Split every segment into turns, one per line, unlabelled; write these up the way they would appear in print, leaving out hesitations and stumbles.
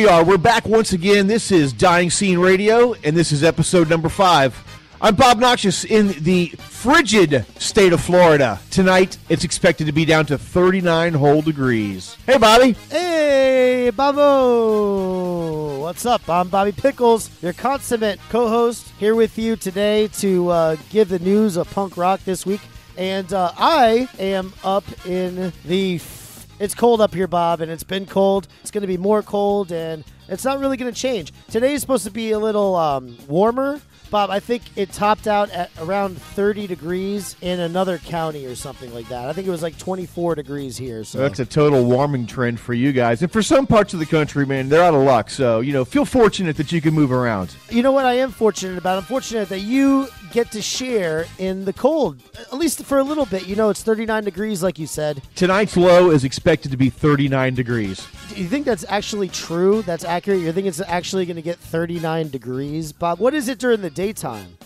we are. We're back once again. This is Dying Scene Radio, and this is episode number 5. I'm Bob Noxious in the frigid state of Florida. Tonight, it's expected to be down to 39 whole degrees. Hey, Bobby.
Hey, Bobo. What's up? I'm Bobby Pickles, your consummate co-host, here with you today to give the news of punk rock this week. And I am up in the... It's cold up here, Bob, and it's been cold. It's going to be more cold, and it's not really going to change. Today is supposed to be a little warmer. Bob, I think it topped out at around 30 degrees in another county or something like that. I think it was like 24 degrees here. So
that's a total warming trend for you guys. And for some parts of the country, man, they're out of luck. So, feel fortunate that you can move around.
You know what I am fortunate about? I'm fortunate that you get to share in the cold, at least for a little bit. It's 39 degrees, like you said.
Tonight's low is expected to be 39 degrees.
Do you think that's actually true? That's accurate? You think it's actually going to get 39 degrees, Bob? What is it during the daytime?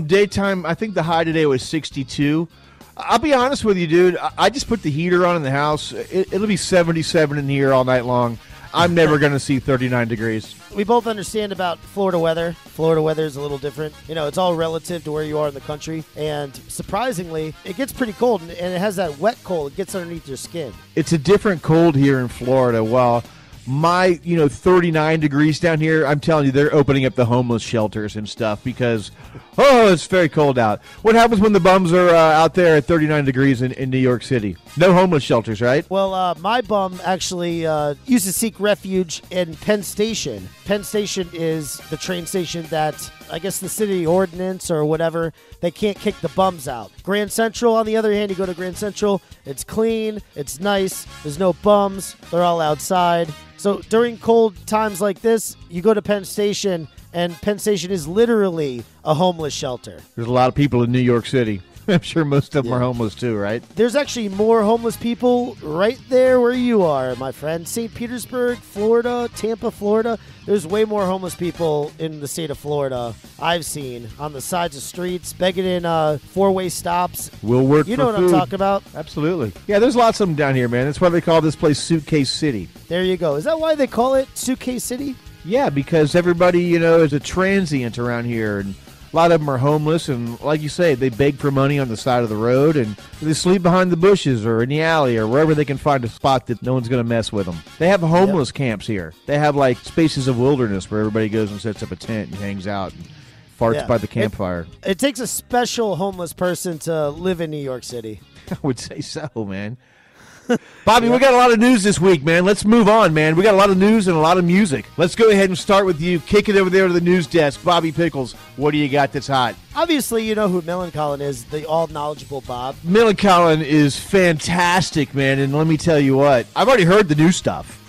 Daytime, I think the high today was 62. I'll be honest with you, dude. I just put the heater on in the house. It'll be 77 in here all night long. I'm never going to see 39 degrees.
We both understand about Florida weather. Florida weather is a little different. It's all relative to where you are in the country. And surprisingly, it gets pretty cold, and it has that wet cold. It gets underneath your skin.
It's a different cold here in Florida. Well, my, 39 degrees down here, I'm telling you, they're opening up the homeless shelters and stuff because, it's very cold out. What happens when the bums are out there at 39 degrees in New York City? No homeless shelters, right?
Well, my bum actually used to seek refuge in Penn Station. Penn Station is the train station that, I guess the city ordinance or whatever, they can't kick the bums out. Grand Central, on the other hand, you go to Grand Central, it's clean, it's nice, there's no bums, they're all outside. So during cold times like this, you go to Penn Station, and Penn Station is literally a homeless shelter.
There's a lot of people in New York City. I'm sure most of them are homeless too, right?
There's actually more homeless people right there where you are, my friend. St. Petersburg, Florida, Tampa, Florida. There's way more homeless people in the state of Florida I've seen on the sides of streets, begging in four-way stops.
We'll work
You know
for
what
food.
I'm talking about?
Absolutely. Yeah, there's lots of them down here, man. That's why they call this place Suitcase City.
There you go. Is that why they call it Suitcase City?
Yeah, because everybody, is a transient around here, and a lot of them are homeless, and like you say, they beg for money on the side of the road, and they sleep behind the bushes or in the alley or wherever they can find a spot that no one's going to mess with them. They have homeless camps here. They have, spaces of wilderness where everybody goes and sets up a tent and hangs out and farts by the campfire.
It takes a special homeless person to live in New York City.
I would say so, man. Bobby, we got a lot of news this week, man. Let's move on, man. We got a lot of news and a lot of music. Let's go ahead and start with you. Kick it over there to the news desk. Bobby Pickles, what do you got that's hot?
Obviously, you know who Millencolin is, the All Knowledgeable Bob.
Millencolin is fantastic, man, and let me tell you what. I've already heard the new stuff.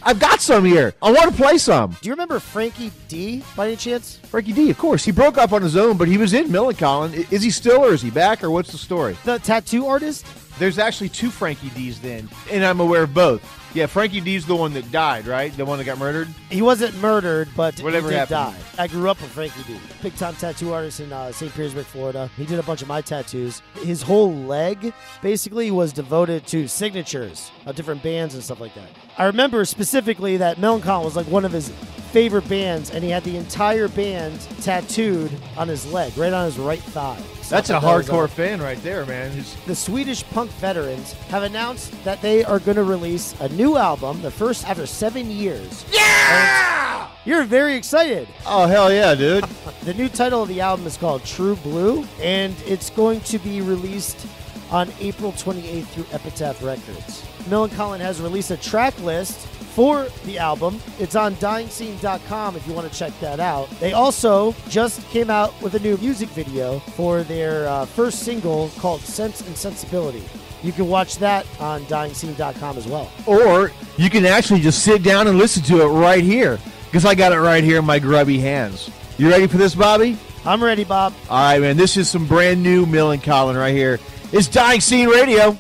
I've got some here. I want to play some.
Do you remember Frankie D, by any chance?
Frankie D, of course. He broke up on his own, but he was in Millencolin. Is he still, or is he back, or what's the story?
The tattoo artist?
There's actually 2 Frankie D's then, and I'm aware of both. Yeah, Frankie D's the one that died, right? The one that got murdered?
He wasn't murdered, but
Whatever
he did
happened.
die. I grew up with Frankie D. Big-time tattoo artist in St. Petersburg, Florida. He did a bunch of my tattoos. His whole leg basically was devoted to signatures of different bands and stuff like that. I remember specifically that Millencolin was like one of his favorite bands, and he had the entire band tattooed on his leg, right on his right thigh.
That's a hardcore fan right there, man.
The Swedish punk veterans have announced that they are going to release a new album, the first after 7 years.
Yeah!
And you're very excited.
Oh, hell yeah, dude.
The new title of the album is called True Blue, and it's going to be released on April 28th through Epitaph Records. Millencolin has released a track list for the album. It's on dyingscene.com if you want to check that out. They also just came out with a new music video for their first single called Sense and Sensibility. You can watch that on dyingscene.com as well.
Or you can actually just sit down and listen to it right here, because I got it right here in my grubby hands. You ready for this, Bobby?
I'm ready, Bob.
All right, man. This is some brand new Millencolin right here. It's Dying Scene Radio.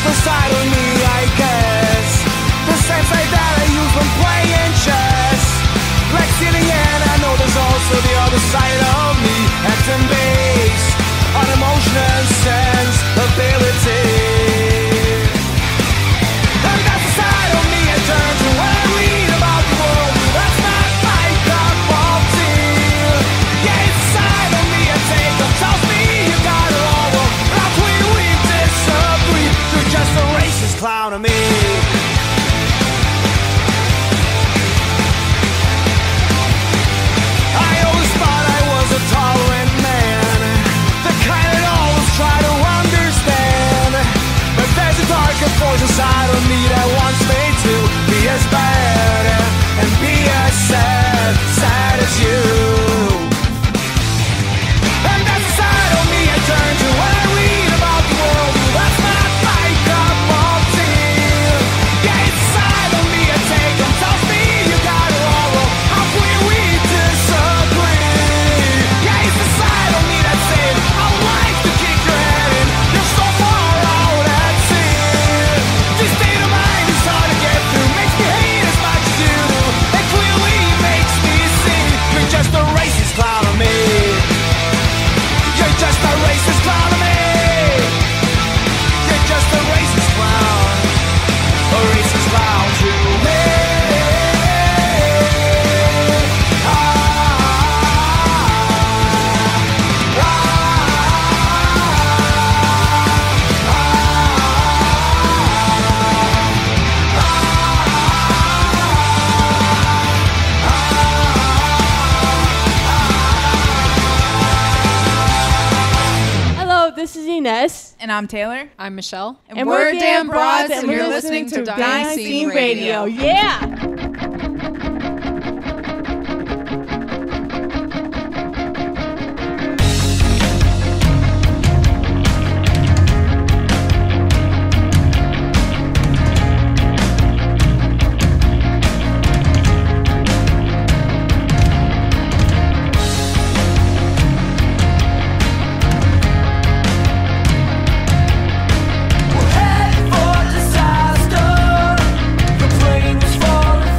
the side of me, I guess. The same side that I use when playing chess. Like sitting in, I know there's also the other side of me. Acting based on emotion and sensibility. And that's the side of me I turn to when I read about the world. That's not my cup of tea. Yeah, it's the side of me I take up. Tells me you got it all wrong. But how can we disagree? You're just a racist clown to me. I always thought I was a tolerant man, the kind that always try to understand. But there's a darker force inside of me that wants me to be as bad and be as sad as you. And that's the side of me I turn to when I read about the world. That's not my cup of tea. Yeah, it's the side of me I take on. Tells me you got it all wrong. How can we disagree? Yeah, it's the side of me that says I would like to kick your head in. You're so far out at sea. This state of mind is hard to get through. Makes me hate as much as you do. It clearly makes me see you're just a racist clown of me. You're just a racist clown of me. You're just a racist clown. A racist clown to me.
Hello, this is Ines.
And I'm Taylor.
I'm Michelle.
And we're Damn Broads, and
you're
you're
listening to
listening to
Dying
Dying
Scene
Scene
Radio.
Radio.
Yeah.
Head for disaster. The plane was falling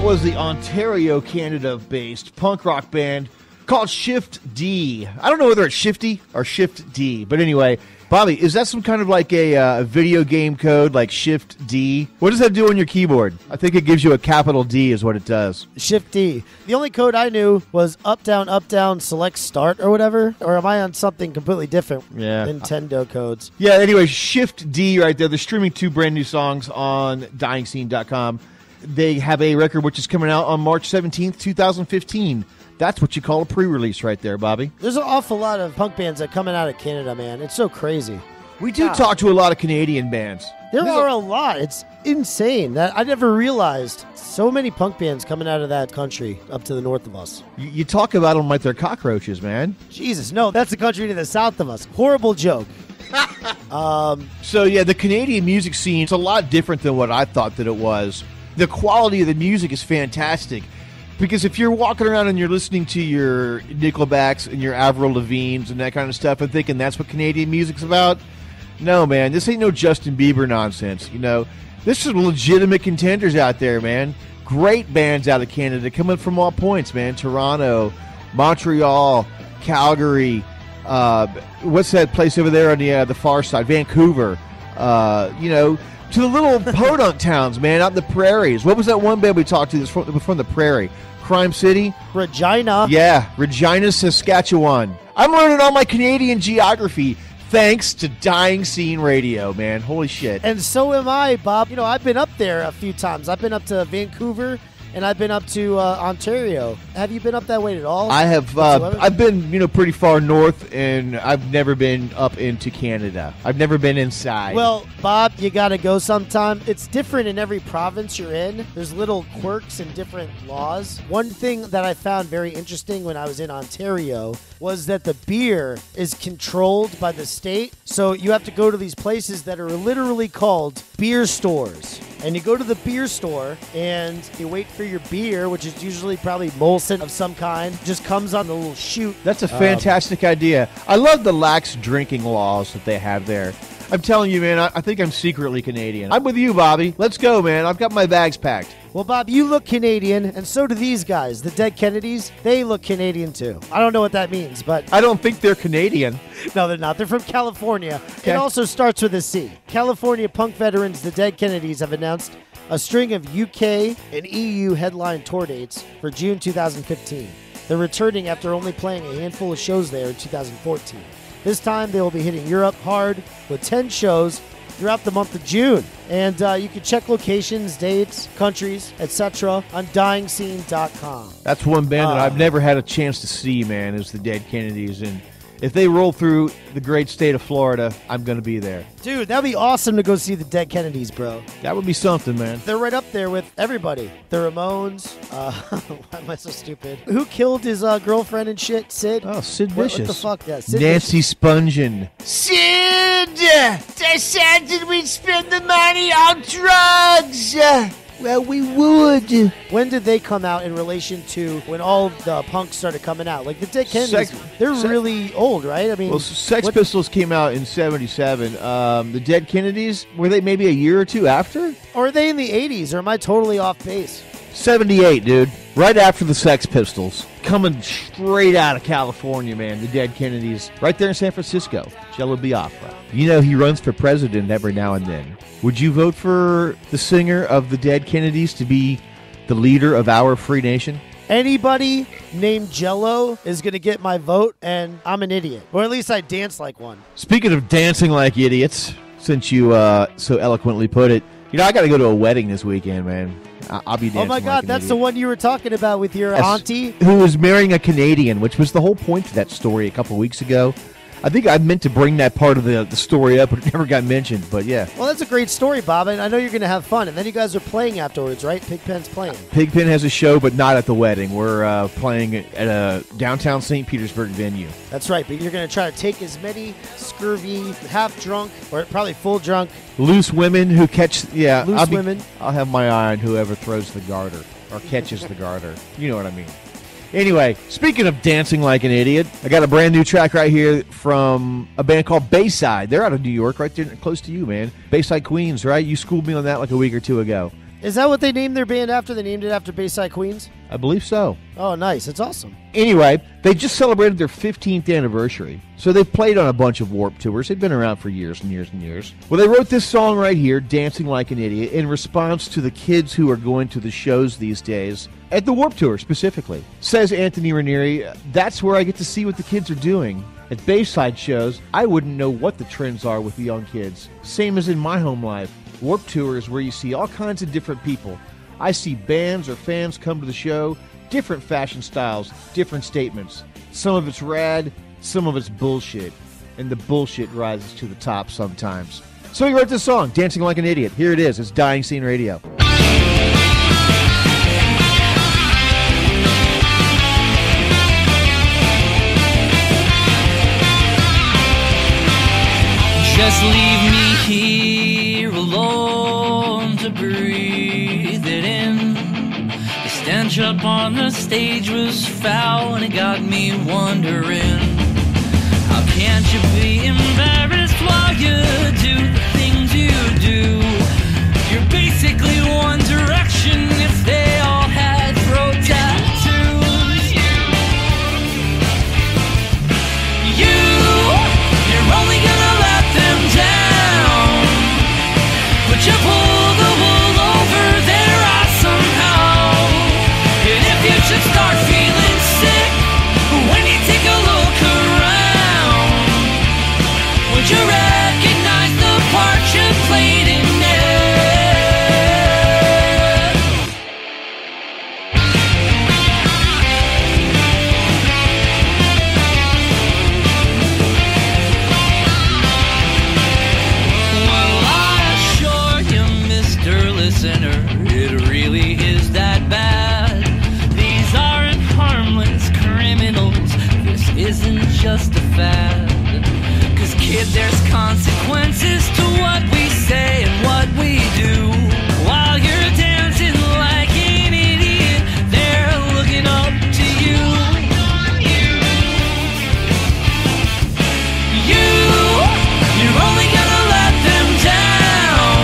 was the Ontario, Canada-based punk rock band called Shift D. I don't know whether it's Shifty or Shift D, but anyway, Bobby, is that some kind of like a video game code, like Shift D? What does that do on your keyboard? I think it gives you a capital D is what it does.
Shift D. The only code I knew was up, down, select, start, or whatever. Or am I on something completely different?
Yeah.
Nintendo codes.
Yeah, anyway, Shift D right there. They're streaming 2 brand new songs on dyingscene.com. They have a record which is coming out on March 17th, 2015. That's what you call a pre-release right there, Bobby.
There's an awful lot of punk bands that are coming out of Canada, man. It's so crazy.
We do talk to a lot of Canadian bands.
There are a lot. It's insane. That I never realized so many punk bands coming out of that country up to the north of us.
You talk about them like they're cockroaches, man.
Jesus, no, that's the country to the south of us. Horrible joke.
So, yeah, the Canadian music scene is a lot different than what I thought that it was. The quality of the music is fantastic. Because if you're walking around and you're listening to your Nickelbacks and your Avril Lavignes and that kind of stuff and thinking that's what Canadian music's about, no, man, this ain't no Justin Bieber nonsense. You know, this is legitimate contenders out there, man. Great bands out of Canada coming from all points, man. Toronto, Montreal, Calgary. What's that place over there on the far side? Vancouver. You know, to the little podunk towns, man, out in the prairies. What was that one band we talked to that's from the prairie? Crime City?
Regina.
Yeah, Regina, Saskatchewan. I'm learning all my Canadian geography thanks to Dying Scene Radio, man. Holy shit.
And so am I, Bob. You know, I've been up there a few times. I've been up to Vancouver, and I've been up to Ontario. Have you been up that way at all?
I have. I've been, pretty far north, and I've never been up into Canada. I've never been inside.
Well, Bob, you got to go sometime. It's different in every province you're in. There's little quirks and different laws. One thing that I found very interesting when I was in Ontario was that the beer is controlled by the state. So you have to go to these places that are literally called beer stores. And you go to the beer store and you wait for your beer, which is usually probably Molson of some kind, just comes on the little chute.
That's a fantastic idea. I love the lax drinking laws that they have there. I'm telling you, man, I think I'm secretly Canadian. I'm with you, Bobby. Let's go, man. I've got my bags packed.
Well, Bob, you look Canadian, and so do these guys, the Dead Kennedys. They look Canadian, too. I don't know what that means, but...
I don't think they're Canadian.
No, they're not. They're from California.
Okay.
It also starts with a C. California punk veterans, the Dead Kennedys, have announced a string of UK and EU headline tour dates for June 2015. They're returning after only playing a handful of shows there in 2014. This time, they will be hitting Europe hard with 10 shows throughout the month of June. And you can check locations, dates, countries, etc. on dyingscene.com.
That's one band that I've never had a chance to see, man, is the Dead Kennedys. And if they roll through the great state of Florida, I'm going to be there.
Dude, that'd be awesome to go see the Dead Kennedys, bro.
That would be something, man.
They're right up there with everybody. The Ramones. Why am I so stupid? Who killed his girlfriend and shit? Sid?
Oh, Sid Vicious.
What the fuck? Yeah, Sid
Nancy
Vicious.
Spungen.
Sid! They said that we'd spend the money on drugs!
Well, we would.
When did they come out in relation to when all the punks started coming out? Like the Dead Kennedys, they're really old, right? I mean,
well, Sex Pistols came out in 77. The Dead Kennedys, were they maybe a year or two after?
Or are they in the 80s, or am I totally off base?
78, dude. Right after the Sex Pistols. Coming straight out of California, man. The Dead Kennedys. Right there in San Francisco. Jello Biafra. You know, he runs for president every now and then. Would you vote for the singer of the Dead Kennedys to be the leader of our free nation?
Anybody named Jello is going to get my vote, and I'm an idiot. Or at least I dance like one.
Speaking of dancing like idiots, since you so eloquently put it, you know, I got to go to a wedding this weekend, man. I'll be dancing.
Oh my God, that's the one you were talking about with your auntie?
Who was marrying a Canadian, which was the whole point to that story a couple weeks ago. I think I meant to bring that part of the story up, but it never got mentioned. But yeah.
Well, that's a great story, Bob, and I know you're going to have fun. And then you guys are playing afterwards, right? Pigpen's playing.
Pigpen has a show, but not at the wedding. We're playing at a downtown St. Petersburg venue.
That's right, but you're going to try to take as many scurvy, half-drunk, or probably full-drunk.
Loose women who catch,
Loose women.
I'll have my eye on whoever throws the garter or catches the garter. You know what I mean. Anyway, speaking of dancing like an idiot, I got a brand new track right here from a band called Bayside. They're out of New York, right there close to you, man. Bayside, Queens, right? You schooled me on that like a week or two ago.
Is that what they named their band after? They named it after Bayside Queens?
I believe so.
Oh, nice. It's awesome.
Anyway, they just celebrated their 15th anniversary. So they've played on a bunch of Warped tours. They've been around for years and years and years. Well, they wrote this song right here, Dancing Like an Idiot, in response to the kids who are going to the shows these days, at the Warped Tour specifically. Says Anthony Ranieri, that's where I get to see what the kids are doing. At Bayside shows, I wouldn't know what the trends are with the young kids. Same as in my home life. Warped Tour is where you see all kinds of different people. I see bands or fans come to the show, different fashion styles, different statements. Some of it's rad, some of it's bullshit. And the bullshit rises to the top sometimes. So he wrote this song, Dancing Like an Idiot. Here it is. It's Dying Scene Radio.
Just leave me here alone to breathe it in. The stench up on the stage was foul and it got me wondering, how can't you be embarrassed while you do the things you do? You're basically One Direction if they all had throat tattoos. You're only gonna let them down, but you pull the wool over their eyes somehow. And if you should start feeling sick when you take a look around, would you recognize the part you played in it? Well, I assure you, Mr. Listener, it really is that bad. These aren't harmless criminals. This isn't just a fad. 'Cause kid, there's consequences to what we say and what we do. While you're dancing like an idiot, they're looking up to you. You're only gonna let them down,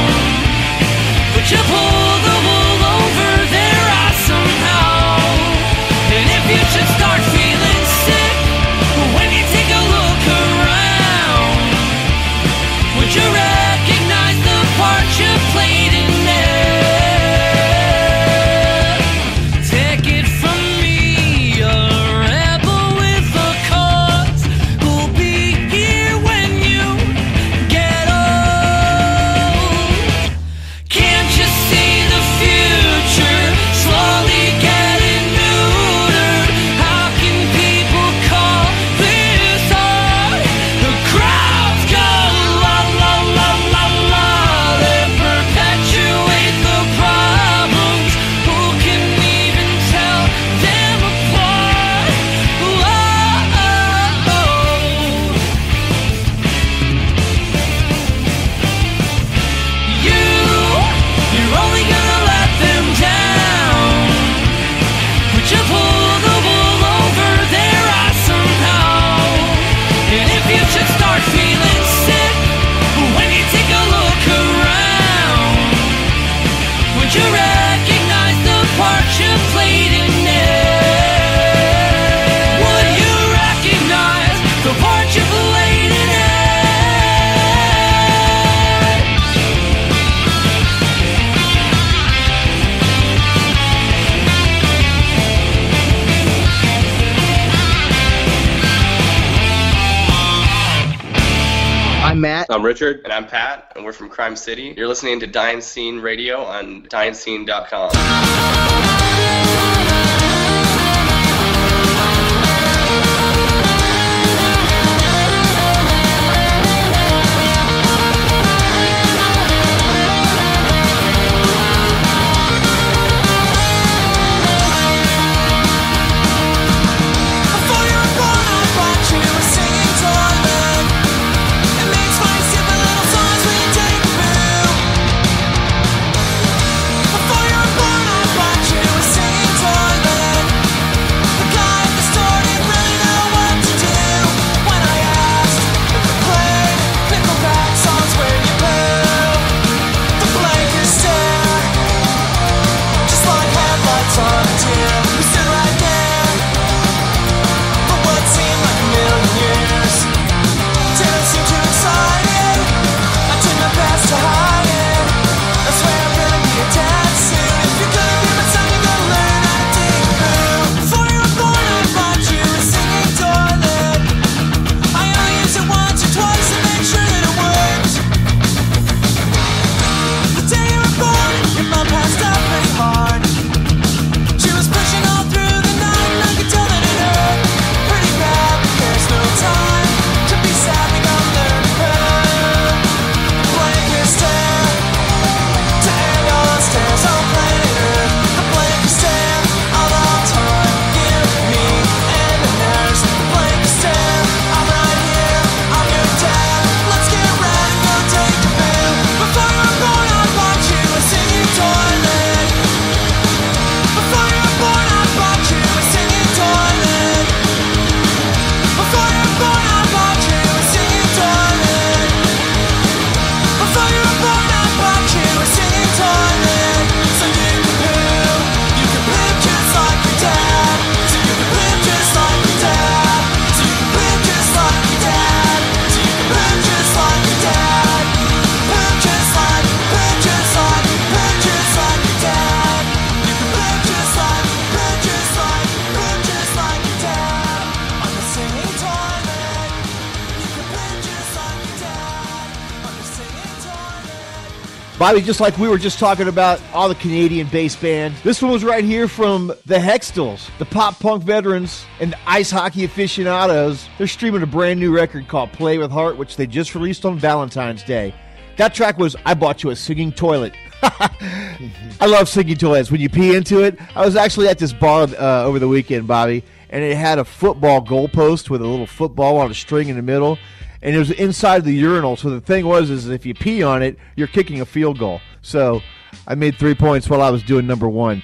but you pull the wool over their eyes somehow. And if you should start feeling sick when you take a look around, would you recognize the part you played in it? Take it from me, a rebel with a cause, who'll be here when you get old. Can't you see the future slowly getting neutered? How can people call this art? The crowds go la la la la la. They perpetuate the problems. Who can even tell them apart? You're only gonna let them down, but you pull the wool over their eyes somehow. And if you should start feeling sick when you take a look around, would you recognize the part you played in it? Would you recognize the part you played in it?
I'm Matt.
I'm Richard. And I'm Pat, and we're from Crime City. You're listening to Dying Scene Radio on DyingScene.com.
Before you were born, I brought you a singing toilet. It makes funny stupid little songs when you take a poo. Before you were born, I brought you a
Bobby, just like we were just talking about all the Canadian bass bands, this one was right here from the Hextals, the pop punk veterans and ice hockey aficionados. They're streaming a brand new record called Play With Heart, which they just released on Valentine's Day. That track was I Bought You a Singing Toilet. I love singing toilets. When you pee into it, I was actually at this bar over the weekend, Bobby, and it had a football goalpost with a little football on a string in the middle. And it was inside the urinal. So the thing is if you pee on it, you're kicking a field goal. So I made 3 points while I was doing number one.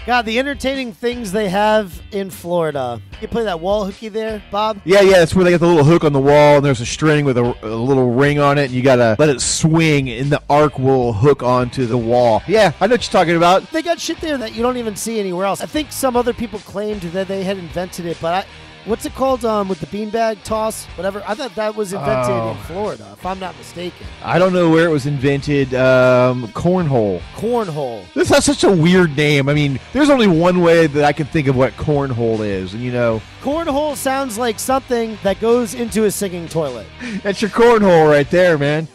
God, the entertaining things they have in Florida. You play that wall hooky there, Bob?
Yeah, that's where they got the little hook on the wall, and there's a string with a little ring on it, and you got to let it swing, and the arc will hook onto the wall. Yeah, I know what you're talking about.
They got shit there that you don't even see anywhere else. I think some other people claimed that they had invented it, but what's it called with the beanbag toss? Whatever. I thought that was invented in Florida, if I'm not mistaken.
I don't know where it was invented. Cornhole.
Cornhole.
This has such a weird name. I mean, there's only one way that I can think of what cornhole is, and
Cornhole sounds like something that goes into a singing toilet.
That's your cornhole right there, man.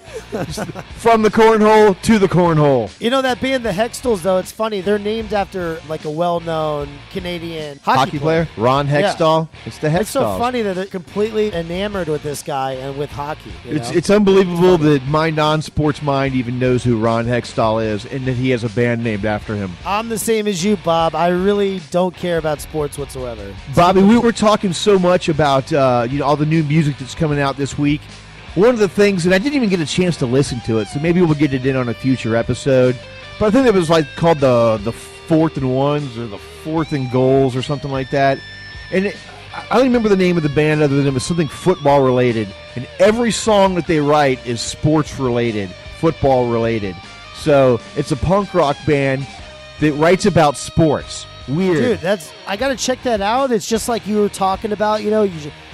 From the cornhole to the cornhole.
You know that band, the Hextals, though, it's funny. They're named after like a well-known Canadian hockey player.
Ron Hextall. Yeah. It's the Hextals.
It's so funny that they're completely enamored with this guy and with hockey.
It's unbelievable that my non-sports mind even knows who Ron Hextall is and that he has a band named after him.
I'm the same as you, Bob. I really don't care about sports whatsoever.
Bobby, we were talking so much about all the new music that's coming out this week. One of the things, and I didn't even get a chance to listen to it, so maybe we'll get it in on a future episode, but I think it was called the Fourth and Ones or the Fourth and Goals or something like that. And I don't remember the name of the band other than it was something football related. And every song that they write is sports related, football related. So it's a punk rock band that writes about sports. Weird.
Dude, I got to check that out. It's just like you were talking about,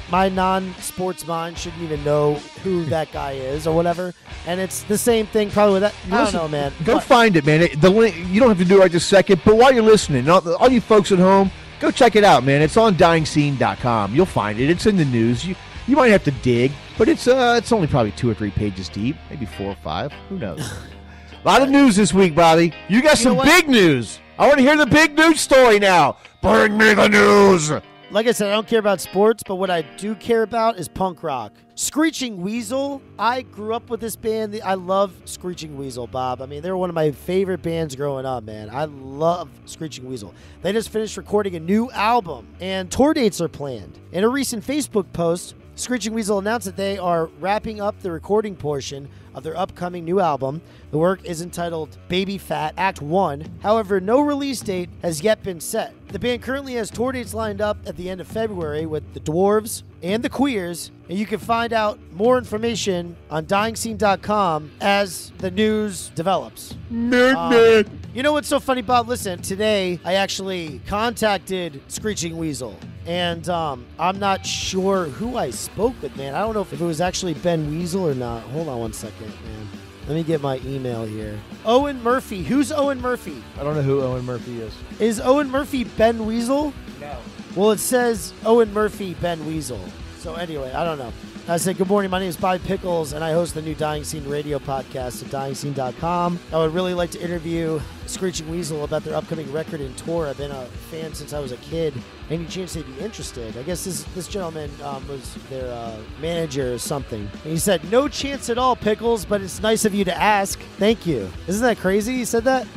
my non-sports mind shouldn't even know who that guy is or whatever. And it's the same thing probably with that. I don't know, man.
Go find it, man. The link, you don't have to do it right this second, but while you're listening, all you folks at home, go check it out, man. It's on DyingScene.com. You'll find it. It's in the news. You might have to dig, but it's only probably 2 or 3 pages deep, maybe 4 or 5. Who knows? A lot of news this week, Bobby. You got some big news. I want to hear the big news story now. Bring me the news.
Like I said, I don't care about sports, but what I do care about is punk rock. Screeching Weasel. I grew up with this band. I love Screeching Weasel, Bob. I mean, they were one of my favorite bands growing up, man. I love Screeching Weasel. They just finished recording a new album, and tour dates are planned. In a recent Facebook post, Screeching Weasel announced that they are wrapping up the recording portion of their upcoming new album. The work is entitled Baby Fat Act 1. However, no release date has yet been set. The band currently has tour dates lined up at the end of February with the Dwarves and the Queers, and you can find out more information on DyingScene.com as the news develops. You know what's so funny, Bob? Listen, today I actually contacted Screeching Weasel, and I'm not sure who I spoke with, man. I don't know if it was actually Ben Weasel or not. Hold on one second, man. Let me get my email here. Owen Murphy. Who's Owen Murphy?
I don't know who Owen Murphy is.
Is Owen Murphy Ben Weasel?
No.
Well, it says Owen Murphy Ben Weasel. So anyway, I don't know. I said, good morning, my name is Bobby Pickles, and I host the new Dying Scene radio podcast at DyingScene.com. I would really like to interview Screeching Weasel about their upcoming record and tour. I've been a fan since I was a kid. Any chance they'd be interested? I guess this gentleman was their manager or something. And he said, no chance at all, Pickles, but it's nice of you to ask. Thank you. Isn't that crazy? He said that?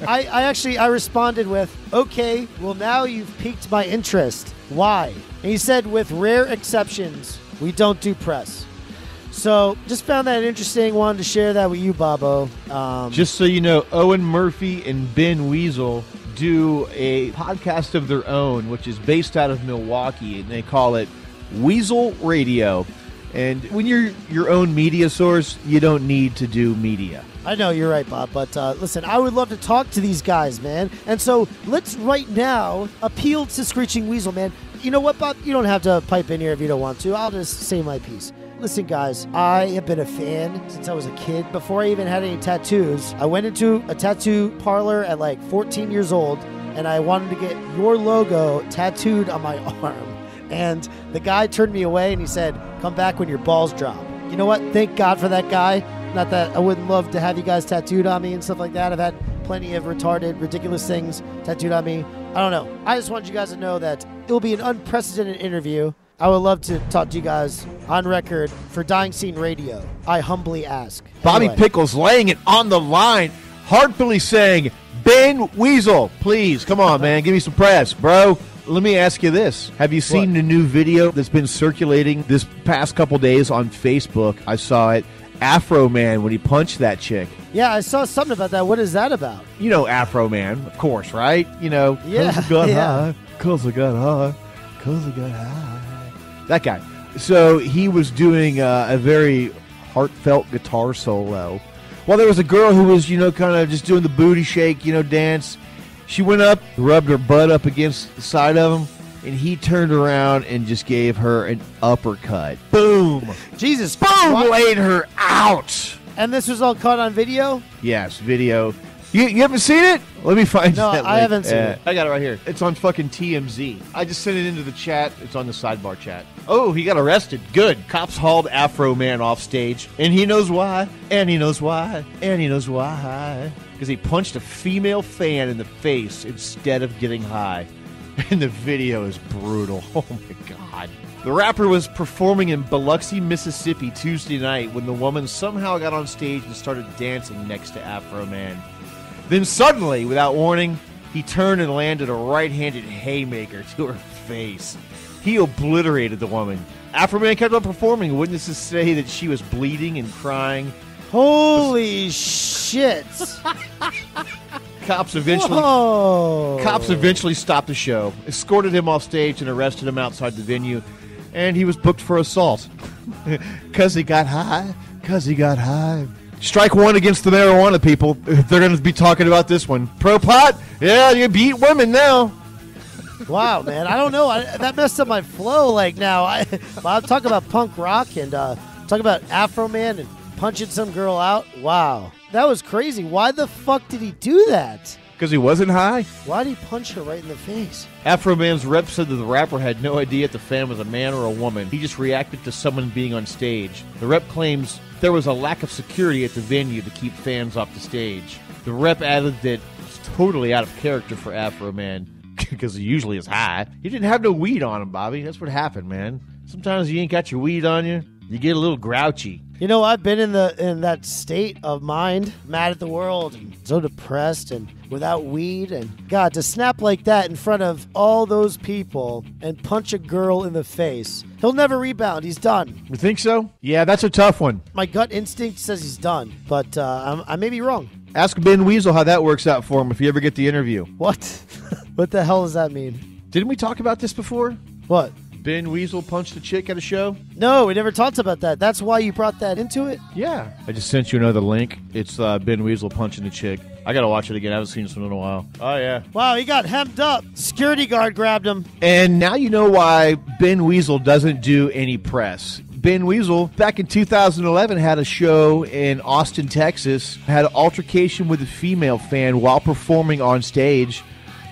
I responded with, okay, well now you've piqued my interest. Why? And he said, with rare exceptions, we don't do press. So, just found that interesting. Wanted to share that with you, Bobo.
Just so you know, Owen Murphy and Ben Weasel do a podcast of their own, which is based out of Milwaukee, and they call it Weasel Radio. And when you're your own media source, you don't need to do media.
I know, you're right, Bob, but listen, I would love to talk to these guys, man. And so, let's right now appeal to Screeching Weasel, man. You know what, Bob? You don't have to pipe in here if you don't want to. I'll just say my piece. Listen, guys, I have been a fan since I was a kid. Before I even had any tattoos, I went into a tattoo parlor at like 14 years old, and I wanted to get your logo tattooed on my arm. And the guy turned me away, and he said, come back when your balls drop. You know what? Thank God for that guy. Not that I wouldn't love to have you guys tattooed on me and stuff like that. I've had plenty of retarded, ridiculous things tattooed on me. I don't know. I just want you guys to know that it will be an unprecedented interview. I would love to talk to you guys on record for Dying Scene Radio. I humbly ask.
Bobby
Anyway.
Pickles laying it on the line, heartfully saying, Ben Weasel, please, come on, man, give me some press, bro. Let me ask you this. Have you seen the new video that's been circulating this past couple days on Facebook? I saw it. Afro Man when he punched that chick.
Yeah, I saw something about that. What is that about?
You know Afro Man, of course, right? You know,
Yeah,
'cause I got
yeah.
high, 'cause I got high, 'cause I got high. That guy. So he was doing a very heartfelt guitar solo. Well, there was a girl who was, kind of just doing the booty shake, dance. She went up, rubbed her butt up against the side of him, and he turned around and just gave her an uppercut. Boom!
Jesus
Boom!
Christ.
Laid her out!
And this was all caught on video?
Yes, video. You haven't seen it? Let me find
No,
that
I
link.
haven't seen it.
I got it right here. It's on fucking TMZ. I just sent it into the chat. It's on the sidebar chat. Oh, he got arrested. Good. Cops hauled Afro Man off stage. And he knows why. And he knows why. And he knows why. Because he punched a female fan in the face instead of getting high. And the video is brutal. Oh, my God. The rapper was performing in Biloxi, Mississippi Tuesday night when the woman somehow got on stage and started dancing next to Afro Man. Then suddenly, without warning, he turned and landed a right-handed haymaker to her face. He obliterated the woman. Afro Man kept on performing. Witnesses say that she was bleeding and crying.
Holy shit.
Cops
Whoa.
eventually stopped the show, escorted him off stage, and arrested him outside the venue. And he was booked for assault. 'Cause he got high. 'Cause he got high. Strike one against the marijuana people. They're going to be talking about this one. Pro pot? Yeah, you beat women now.
Wow, man. I don't know. That messed up my flow. Like, now, I'm talking about punk rock and talking about Afro Man and punching some girl out. Wow. That was crazy. Why the fuck did he do that?
Because he wasn't high?
Why did he punch her right in the face?
Afro Man's rep said that the rapper had no idea if the fan was a man or a woman. He just reacted to someone being on stage. The rep claims there was a lack of security at the venue to keep fans off the stage. The rep added that it's totally out of character for Afro Man because he usually is high. He didn't have no weed on him, Bobby. That's what happened, man. Sometimes you ain't got your weed on you. You get a little grouchy.
You know, I've been in that state of mind, mad at the world, and so depressed and without weed. And God, to snap like that in front of all those people and punch a girl in the face, he'll never rebound. He's done.
You think so? Yeah, that's a tough one.
My gut instinct says he's done, but I may be wrong.
Ask Ben Weasel how that works out for him if you ever get the interview.
What? What the hell does that mean?
Didn't we talk about this before?
What?
Ben Weasel punched a chick at a show?
No, we never talked about that. That's why you brought that into it?
Yeah. I just sent you another link. It's Ben Weasel punching a chick. I got to watch it again. I haven't seen this one in a while. Oh, yeah.
Wow, he got hemmed up. Security guard grabbed him.
And now you know why Ben Weasel doesn't do any press. Ben Weasel, back in 2011, had a show in Austin, Texas, had an altercation with a female fan while performing on stage,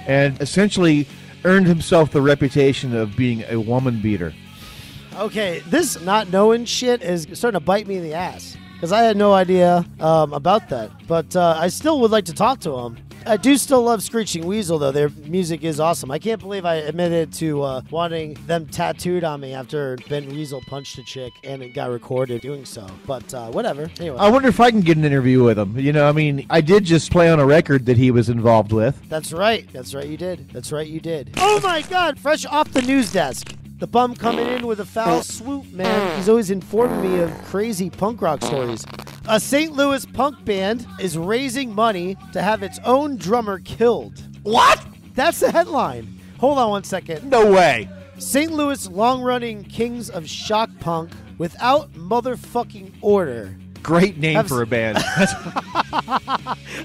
and essentially earned himself the reputation of being a woman beater.
Okay, this not knowing shit is starting to bite me in the ass. Because I had no idea about that. But I still would like to talk to him. I do still love Screeching Weasel, though. Their music is awesome. I can't believe I admitted to wanting them tattooed on me after Ben Weasel punched a chick and it got recorded doing so. But whatever. Anyway.
I wonder if I can get an interview with him. You know, I mean, I did just play on a record that he was involved with.
That's right. That's right, you did. That's right, you did. Oh, my God. Fresh off the news desk. The bum coming in with a foul swoop, man. He's always informing me of crazy punk rock stories. A St. Louis punk band is raising money to have its own drummer killed.
What?
That's the headline. Hold on one second.
No way.
St. Louis long-running Kings of Shock Punk without motherfucking order
Great name for a band.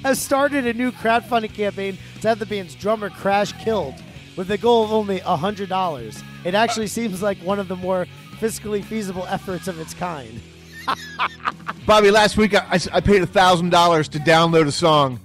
has started a new crowdfunding campaign to have the band's drummer Crash killed with the goal of only $100. It actually seems like one of the more fiscally feasible efforts of its kind.
Bobby, last week I paid $1,000 to download a song.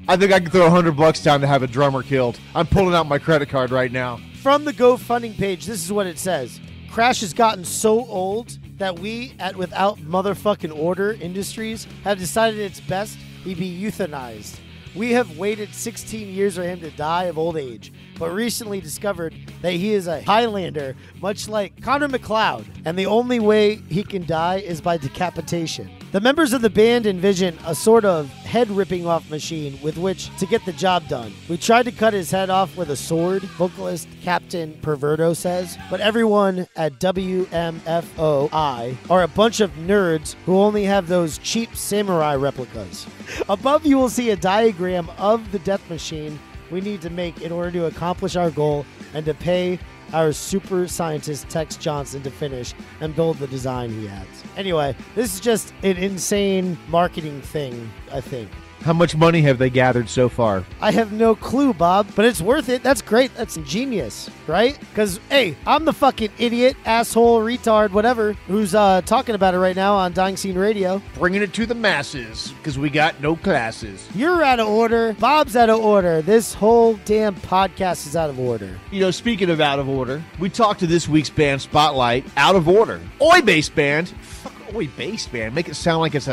I think I can throw $100 down to have a drummer killed. I'm pulling out my credit card right now.
From the GoFundMe page, this is what it says. Crash has gotten so old that we at Without Motherfucking Order Industries have decided it's best he be euthanized. We have waited 16 years for him to die of old age, but recently discovered that he is a Highlander, much like Connor McLeod, and the only way he can die is by decapitation. The members of the band envision a sort of head-ripping off machine with which to get the job done. We tried to cut his head off with a sword, vocalist Captain Perverto says, but everyone at WMFOI are a bunch of nerds who only have those cheap samurai replicas. Above you will see a diagram of the death machine we need to make in order to accomplish our goal and to pay our super scientist Tex Johnson to finish and build the design he has. Anyway, this is just an insane marketing thing, I think.
How much money have they gathered so far?
I have no clue, Bob, but it's worth it. That's great. That's genius, right? Because, hey, I'm the fucking idiot, asshole, retard, whatever, who's talking about it right now on Dying Scene Radio.
Bringing it to the masses, because we got no classes.
You're out of order. Bob's out of order. This whole damn podcast is out of order.
You know, speaking of out of order, we talked to this week's band Spotlight, Out of Order. Oi bass band. Fuck Oi bass band. Make it sound like it's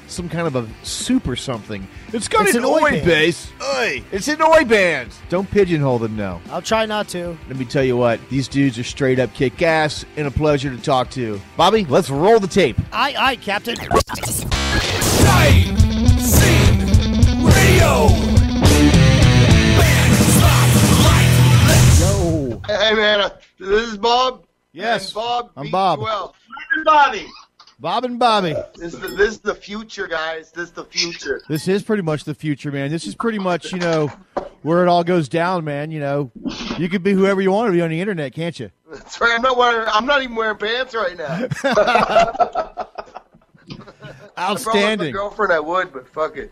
some kind of a soup or something. It's got an oi bass. Oi. It's an oi band. Don't pigeonhole them, no.
I'll try not to.
Let me tell you what. These dudes are straight up kick ass and a pleasure to talk to. Bobby, let's roll the tape.
Aye, Captain.
Dying Scene Radio. Band Spotlight. Let's
Yo.
Hey, man, this is Bob.
Yes,
And Bob.
I'm
meet
Bob.
you well. Bobby.
Bob and Bobby.
This is the future, guys. This is the future.
This is pretty much the future, man. This is pretty much, you know, where it all goes down, man. You know, you could be whoever you want to be on the internet, can't you?
That's right. I'm not even wearing pants right now.
Outstanding.
If I was my girlfriend, I would, but fuck it.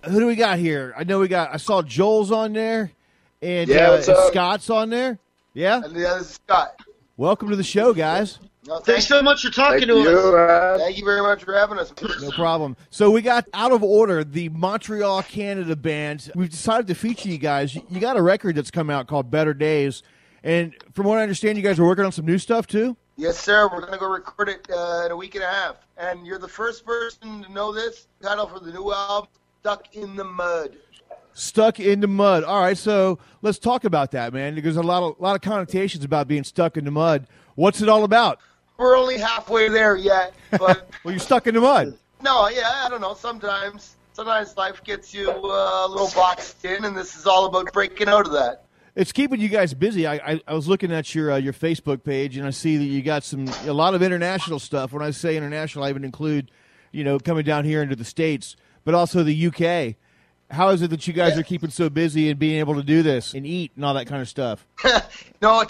Who do we got here? I saw Joel's on there, and,
Yeah,
and Scott's on there. Yeah?
And the other is Scott.
Welcome to the show, guys.
No,
Thanks so much for talking to us.
Thank you very much for having us.
No problem. So we got Out of Order, the Montreal, Canada band. We've decided to feature you guys. You got a record that's come out called Better Days, and from what I understand, you guys are working on some new stuff, too?
Yes, sir. We're going to go record it in a week and a half. And you're the first person to know this title for the new album, Stuck in the Mud.
Stuck in the mud. All right, so let's talk about that, man. There's a lot of connotations about being stuck in the mud. What's it all about?
We're only halfway there yet, but
Well, you're stuck in the mud.
no, yeah, I don't know. Sometimes life gets you a little boxed in, and this is all about breaking out of that.
It's keeping you guys busy. I was looking at your Facebook page, and I see that you got a lot of international stuff. When I say international, I even include, you know, coming down here into the States, but also the UK. How is it that you guys are keeping so busy and being able to do this and eat and all that kind of stuff?
No,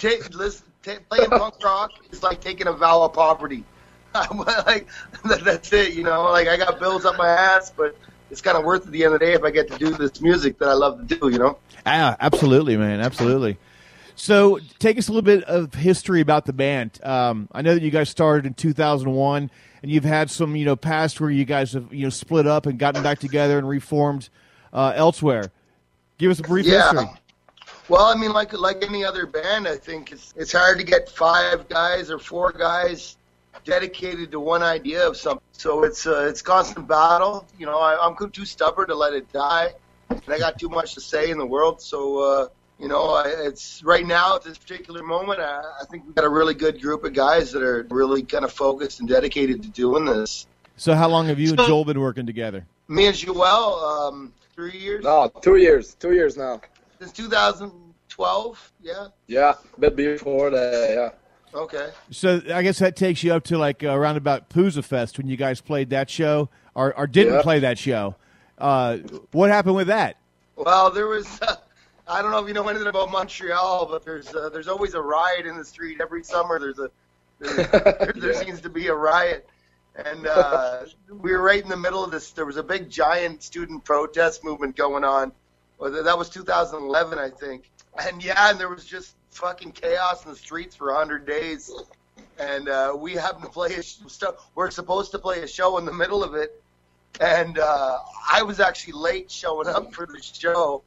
playing punk rock is like taking a vow of poverty. Like that's it, you know. Like I got bills up my ass, but it's kind of worth it at the end of the day if I get to do this music that I love to do, you know.
Ah, absolutely, man, absolutely. So take us a little bit of history about the band. I know that you guys started in 2001, and you've had some, you know, past where you guys have, you know, split up and gotten back together and reformed elsewhere. Give us a brief history.
Well, I mean, like any other band, I think it's hard to get 5 guys or 4 guys dedicated to one idea of something. So it's constant battle. You know, I'm too stubborn to let it die, and I got too much to say in the world. So you know, it's right now at this particular moment, I think we've got a really good group of guys that are really kind of focused and dedicated to doing this.
So how long have you and Joel been working together?
Me and Joel, 3 years.
No, 2 years. 2 years now.
Since 2012, yeah.
Yeah, but before that, yeah.
Okay.
So I guess that takes you up to like around about Pooza Fest when you guys played that show or didn't play that show. What happened with that?
Well, there was I don't know if you know anything about Montreal, but there's always a riot in the street every summer. There seems to be a riot, and we were right in the middle of this. There was a big giant student protest movement going on. Well, that was 2011, I think. And and there was just fucking chaos in the streets for 100 days. And we happened to play we're supposed to play a show in the middle of it. And I was actually late showing up for the show.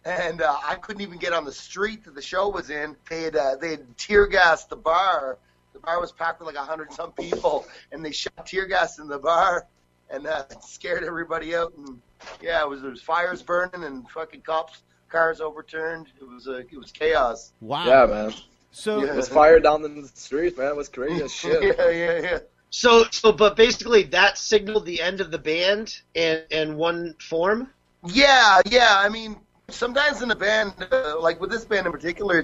and I couldn't even get on the street that the show was in. They had tear gassed the bar. The bar was packed with like 100-some people, and they shot tear gas in the bar, and scared everybody out. And yeah, there was fires burning and fucking cops' cars overturned. It was chaos.
Wow.
Yeah, man.
So
It was fire down in the street, man. It was crazy as shit.
Yeah.
But basically that signaled the end of the band in one form?
Yeah. I mean, sometimes in a band, like with this band in particular,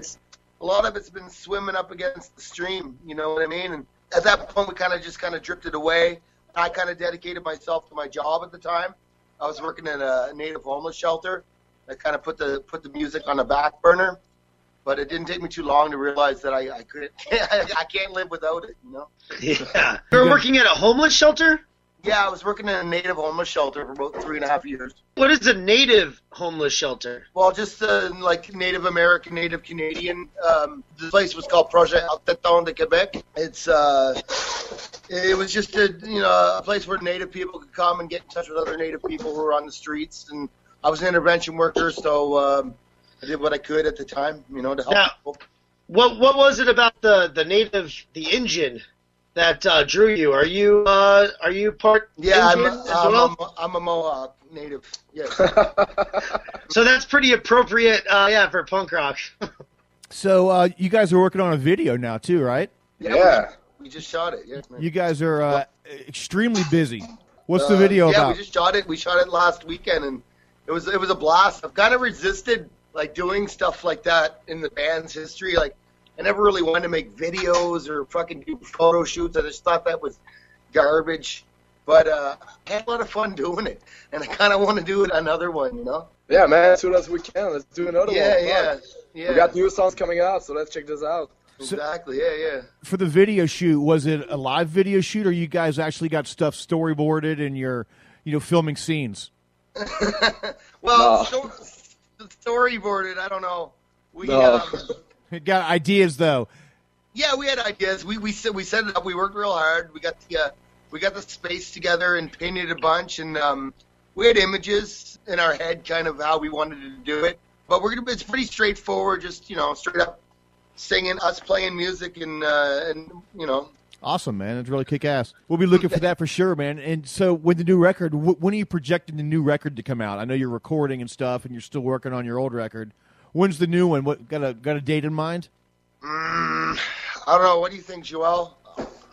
a lot of it's been swimming up against the stream, you know what I mean? And at that point, we kind of drifted away. I kind of dedicated myself to my job at the time. I was working in a native homeless shelter. I kind of put the music on the back burner, but it didn't take me too long to realize that I can't live without it, you know?
Yeah. You were working at a homeless shelter?
Yeah, I was working in a native homeless shelter for about 3.5 years.
What is a native homeless shelter?
Well, just like Native American, Native Canadian. The place was called Projet Autochtone de Quebec. It was just a place where Native people could come and get in touch with other Native people who were on the streets. And I was an intervention worker, so I did what I could at the time, to help people.
What was it about the Indian that drew you? Are you part Indian as well?
I'm a Mohawk native. Yes.
So that's pretty appropriate, for punk rock.
So you guys are working on a video now too, right?
Yeah.
We just shot it. Yes, man.
You guys are extremely busy. What's the video about?
Yeah, we just shot it. We shot it last weekend, and it was a blast. I've kind of resisted doing stuff like that in the band's history. I never really wanted to make videos or fucking do photo shoots. I just thought that was garbage. But I had a lot of fun doing it, and I kind of want to do another one,
Yeah, man, as soon as we can, let's do another one.
Yeah.
We got new songs coming out, so let's check this out.
Exactly, yeah.
For the video shoot, was it a live video shoot, or you guys actually got stuff storyboarded and you're, filming scenes?
Well, storyboarded, I don't know. We
got ideas though.
Yeah, we had ideas. We set it up. We worked real hard. We got the space together and painted a bunch, and we had images in our head, kind of how we wanted to do it. But it's pretty straightforward, just straight up singing, us playing music, and.
Awesome, man. It's really kick-ass. We'll be looking for that for sure, man. And so with the new record, when are you projecting the new record to come out? I know you're recording and stuff, and you're still working on your old record. When's the new one? What got a date in mind?
I don't know. What do you think, Joel?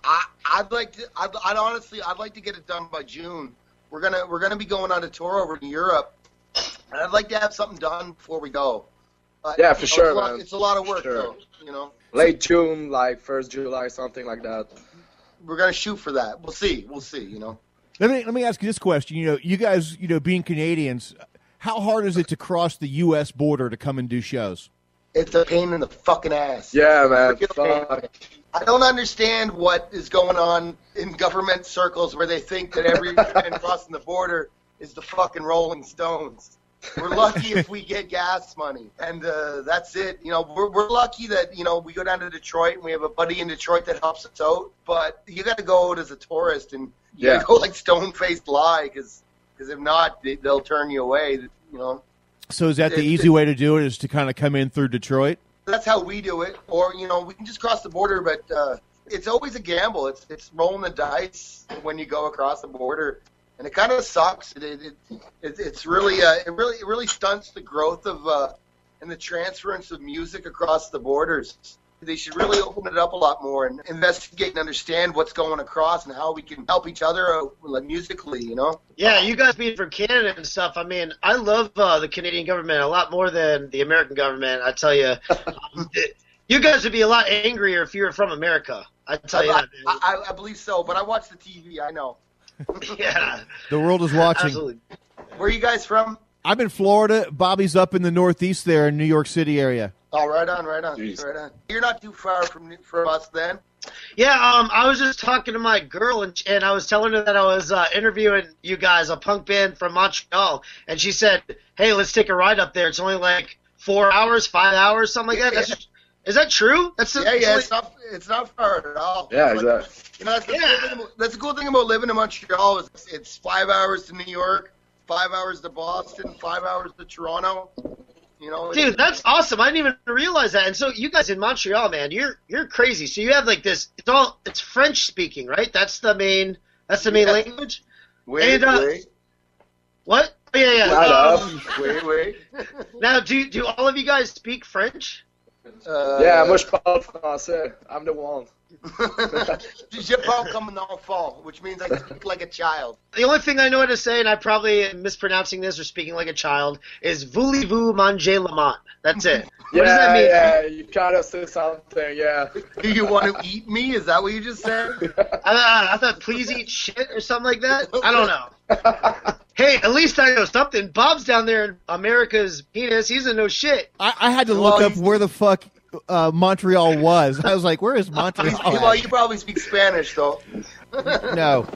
I'd like to get it done by June. We're gonna be going on a tour over to Europe, and I'd like to have something done before we go.
Yeah, for sure, man.
It's a lot of work,
sure.
though.
Late June, 1st July, something like that.
We're gonna shoot for that. We'll see.
Let me ask you this question. You guys, being Canadians, how hard is it to cross the U.S. border to come and do shows?
It's a pain in the fucking ass.
Yeah, man. Fuck.
I don't understand what is going on in government circles where they think that every man crossing the border is the fucking Rolling Stones. We're lucky if we get gas money, and that's it. We're lucky that we go down to Detroit and we have a buddy in Detroit that helps us out. But you got to go out as a tourist, and you got to go like stone-faced lie, because if not, they'll turn you away.
So is that the easy way to do it? Is to kind of come in through Detroit?
That's how we do it. Or we can just cross the border, but it's always a gamble. It's rolling the dice when you go across the border. And it kind of sucks. It's really it really stunts the growth of and the transference of music across the borders. They should really open it up a lot more and investigate and understand what's going across and how we can help each other out, musically.
Yeah, you guys being from Canada and stuff. I mean, I love the Canadian government a lot more than the American government. I tell you, you guys would be a lot angrier if you were from America. I tell you that.
I believe so, but I watch the TV. I know.
Yeah.
The world is watching.
Absolutely.
Where are you guys from?
I'm in Florida. Bobby's up in the Northeast there in New York City area.
Oh, right on.
Jeez.
Right on. You're not too far from us then.
Yeah, I was just talking to my girl, and I was telling her that I was interviewing you guys, a punk band from Montreal, and she said, hey, let's take a ride up there. It's only like 4 hours, 5 hours, something like that. Is that true?
It's not far at all.
Yeah, exactly.
That's the cool thing about living in Montreal is it's 5 hours to New York, 5 hours to Boston, 5 hours to Toronto. You know,
Dude, that's awesome. I didn't even realize that. And so you guys in Montreal, man, you're crazy. So you have like this. It's French speaking, right? That's the main language.
Wait.
What? Oh, yeah.
Wait.
Now, do all of you guys speak French?
Yeah, moi je parle français. I'm the one.
Je parle comme un enfant, which means I speak like a child.
The only thing I know how to say, and I probably am mispronouncing this or speaking like a child, is voulez-vous manger la menthe? That's it. What does that mean?
Yeah, you try to say something, yeah.
Do you want to eat me? Is that what you just said?
I thought please eat shit or something like that. I don't know. Hey, at least I know something. Bob's down there in America's penis. He doesn't know shit.
I had to look up where the fuck Montreal was. I was like, where is Montreal?
Well, you probably speak Spanish, though.
No.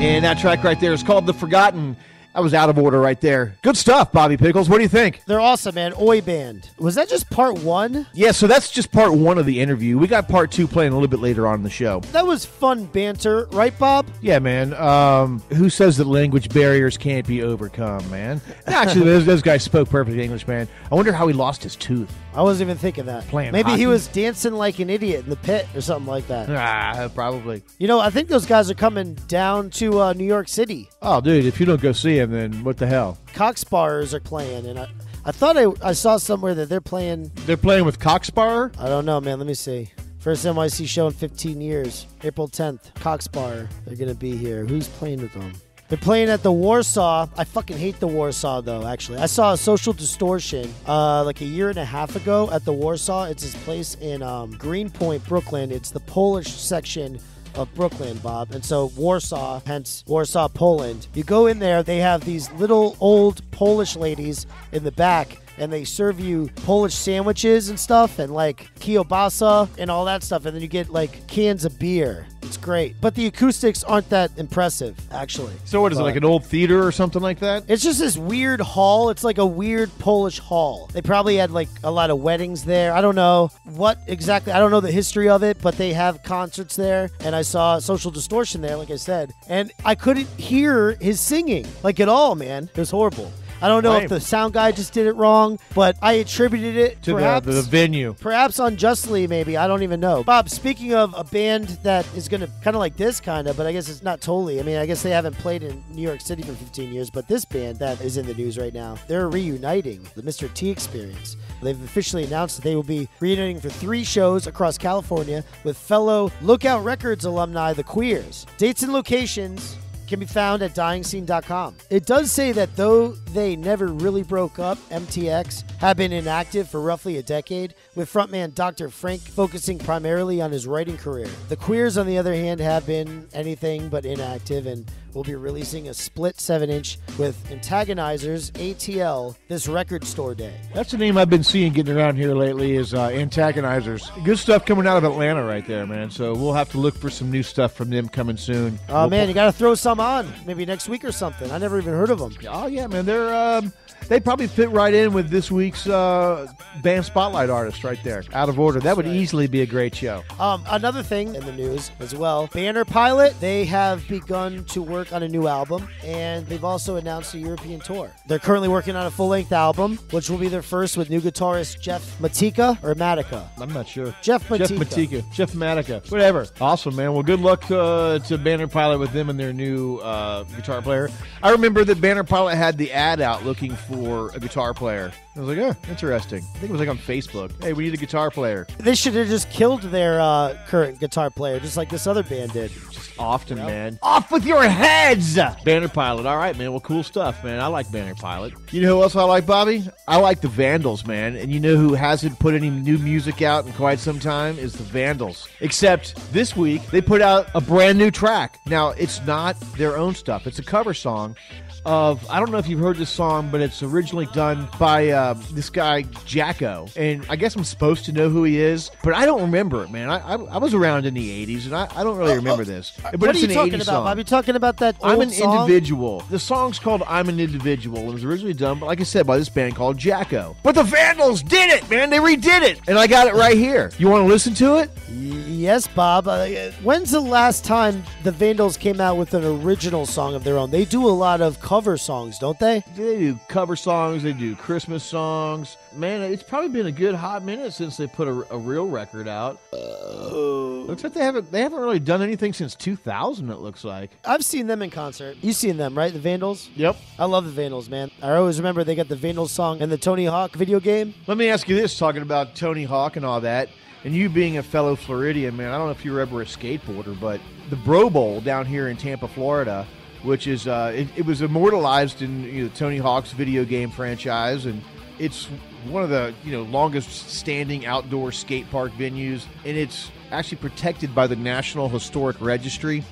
And that track right there is called The Forgotten. That was out of order right there. Good stuff, Bobby Pickles. What do you think?
They're awesome, man. Oi Band. Was that just part one?
Yeah, so that's just part one of the interview. We got part two playing a little bit later on in the show.
That was fun banter, right, Bob?
Yeah, man. Who says that language barriers can't be overcome, man? Actually, those guys spoke perfect English, man. I wonder how he lost his tooth.
I wasn't even thinking that. Maybe he was dancing like an idiot in the pit or something like that.
Probably.
You know, I think those guys are coming down to New York City.
Oh, dude, if you don't go see him, then what the hell?
Cocksparers are playing, and I thought I saw somewhere that they're playing.
They're playing with Cocksparer?
I don't know, man. Let me see. First NYC show in 15 years. April 10th. Cocksparer. They're going to be here. Who's playing with them? They're playing at the Warsaw. I fucking hate the Warsaw, though, actually. I saw a Social Distortion like a year and a half ago at the Warsaw. It's this place in Greenpoint, Brooklyn. It's the Polish section of Brooklyn, Bob. And so Warsaw, hence Warsaw, Poland. You go in there, they have these little old Polish ladies in the back, and they serve you Polish sandwiches and stuff, and like kielbasa and all that stuff, and then you get like cans of beer. It's great. But the acoustics aren't that impressive, actually.
So what is it, like an old theater or something like that?
It's just this weird hall. It's like a weird Polish hall. They probably had like a lot of weddings there. I don't know what exactly. I don't know the history of it, but they have concerts there. And I saw Social Distortion there, like I said. And I couldn't hear his singing, like at all, man. It was horrible. I don't know
Lame.
if the sound guy just did it wrong, but I attributed it
To
perhaps
the venue.
perhaps unjustly, maybe. I don't even know. Bob, speaking of a band that is going to kind of like this kind of, but I guess it's not totally. I mean, I guess they haven't played in New York City for 15 years, but this band that is in the news right now, they're reuniting, the Mr. T Experience. They've officially announced that they will be reuniting for 3 shows across California with fellow Lookout Records alumni, the Queers. Dates and locations can be found at dyingscene.com. It does say that though they never really broke up, MTX have been inactive for roughly a decade, with frontman Dr. Frank focusing primarily on his writing career. The Queers, on the other hand, have been anything but inactive and will be releasing a split 7-inch with Antagonizers ATL this record store day.
That's the name I've been seeing getting around here lately is Antagonizers. Good stuff coming out of Atlanta right there, man. So we'll have to look for some new stuff from them coming soon.
Oh, man, you got to throw some on. Maybe next week or something. I never even heard of them.
Oh, yeah, man. They probably fit right in with this week's band spotlight artist right there. Out of order. That would easily be a great show.
Another thing in the news as well, Banner Pilot, they have begun to work on a new album, and they've also announced a European tour. They're currently working on a full-length album, which will be their first with new guitarist Jeff Matica, or Matica.
I'm not sure.
Jeff Matica.
Jeff Matica. Whatever. Awesome, man. Well, good luck to Banner Pilot with them and their new guitar player. I remember that Banner Pilot had the ad out looking for a guitar player. I was like, oh, interesting. I think it was like on Facebook. Hey, we need a guitar player.
They should have just killed their current guitar player, just like this other band did.
Just often, man. Off with your heads! Banner Pilot. All right, man. Well, cool stuff, man. I like Banner Pilot. You know who else I like, Bobby? I like the Vandals, man. And you know who hasn't put any new music out in quite some time is the Vandals. Except this week, they put out a brand new track. Now, it's not their own stuff. It's a cover song of, I don't know if you've heard this song, but it's originally done by this guy, Jacko. And I guess I'm supposed to know who he is, but I don't remember it, man. I was around in the 80s, and I don't really remember this. But
What
it's
are you
an
talking
80s
about,
song.
Bob? You talking about that old
I'm an
song?
individual. The song's called I'm an Individual. It was originally done, but like I said, by this band called Jacko. But the Vandals did it, man. They redid it. And I got it right here. You want to listen to it?
Yes, Bob. When's the last time the Vandals came out with an original song of their own? They do a lot of cover songs, don't they?
They do cover songs. They do Christmas songs. Man, it's probably been a good hot minute since they put a real record out. Looks like they haven't really done anything since 2000, it looks like.
I've seen them in concert. You've seen them, right? The Vandals?
Yep.
I love the Vandals, man. I always remember they got the Vandals song in the Tony Hawk video game.
Let me ask you this, talking about Tony Hawk and all that, and you being a fellow Floridian, man, I don't know if you were ever a skateboarder, but the Bro Bowl down here in Tampa, Florida, which is it was immortalized in Tony Hawk's video game franchise, and it's one of the longest standing outdoor skate park venues, and it's actually protected by the National Historic Registry.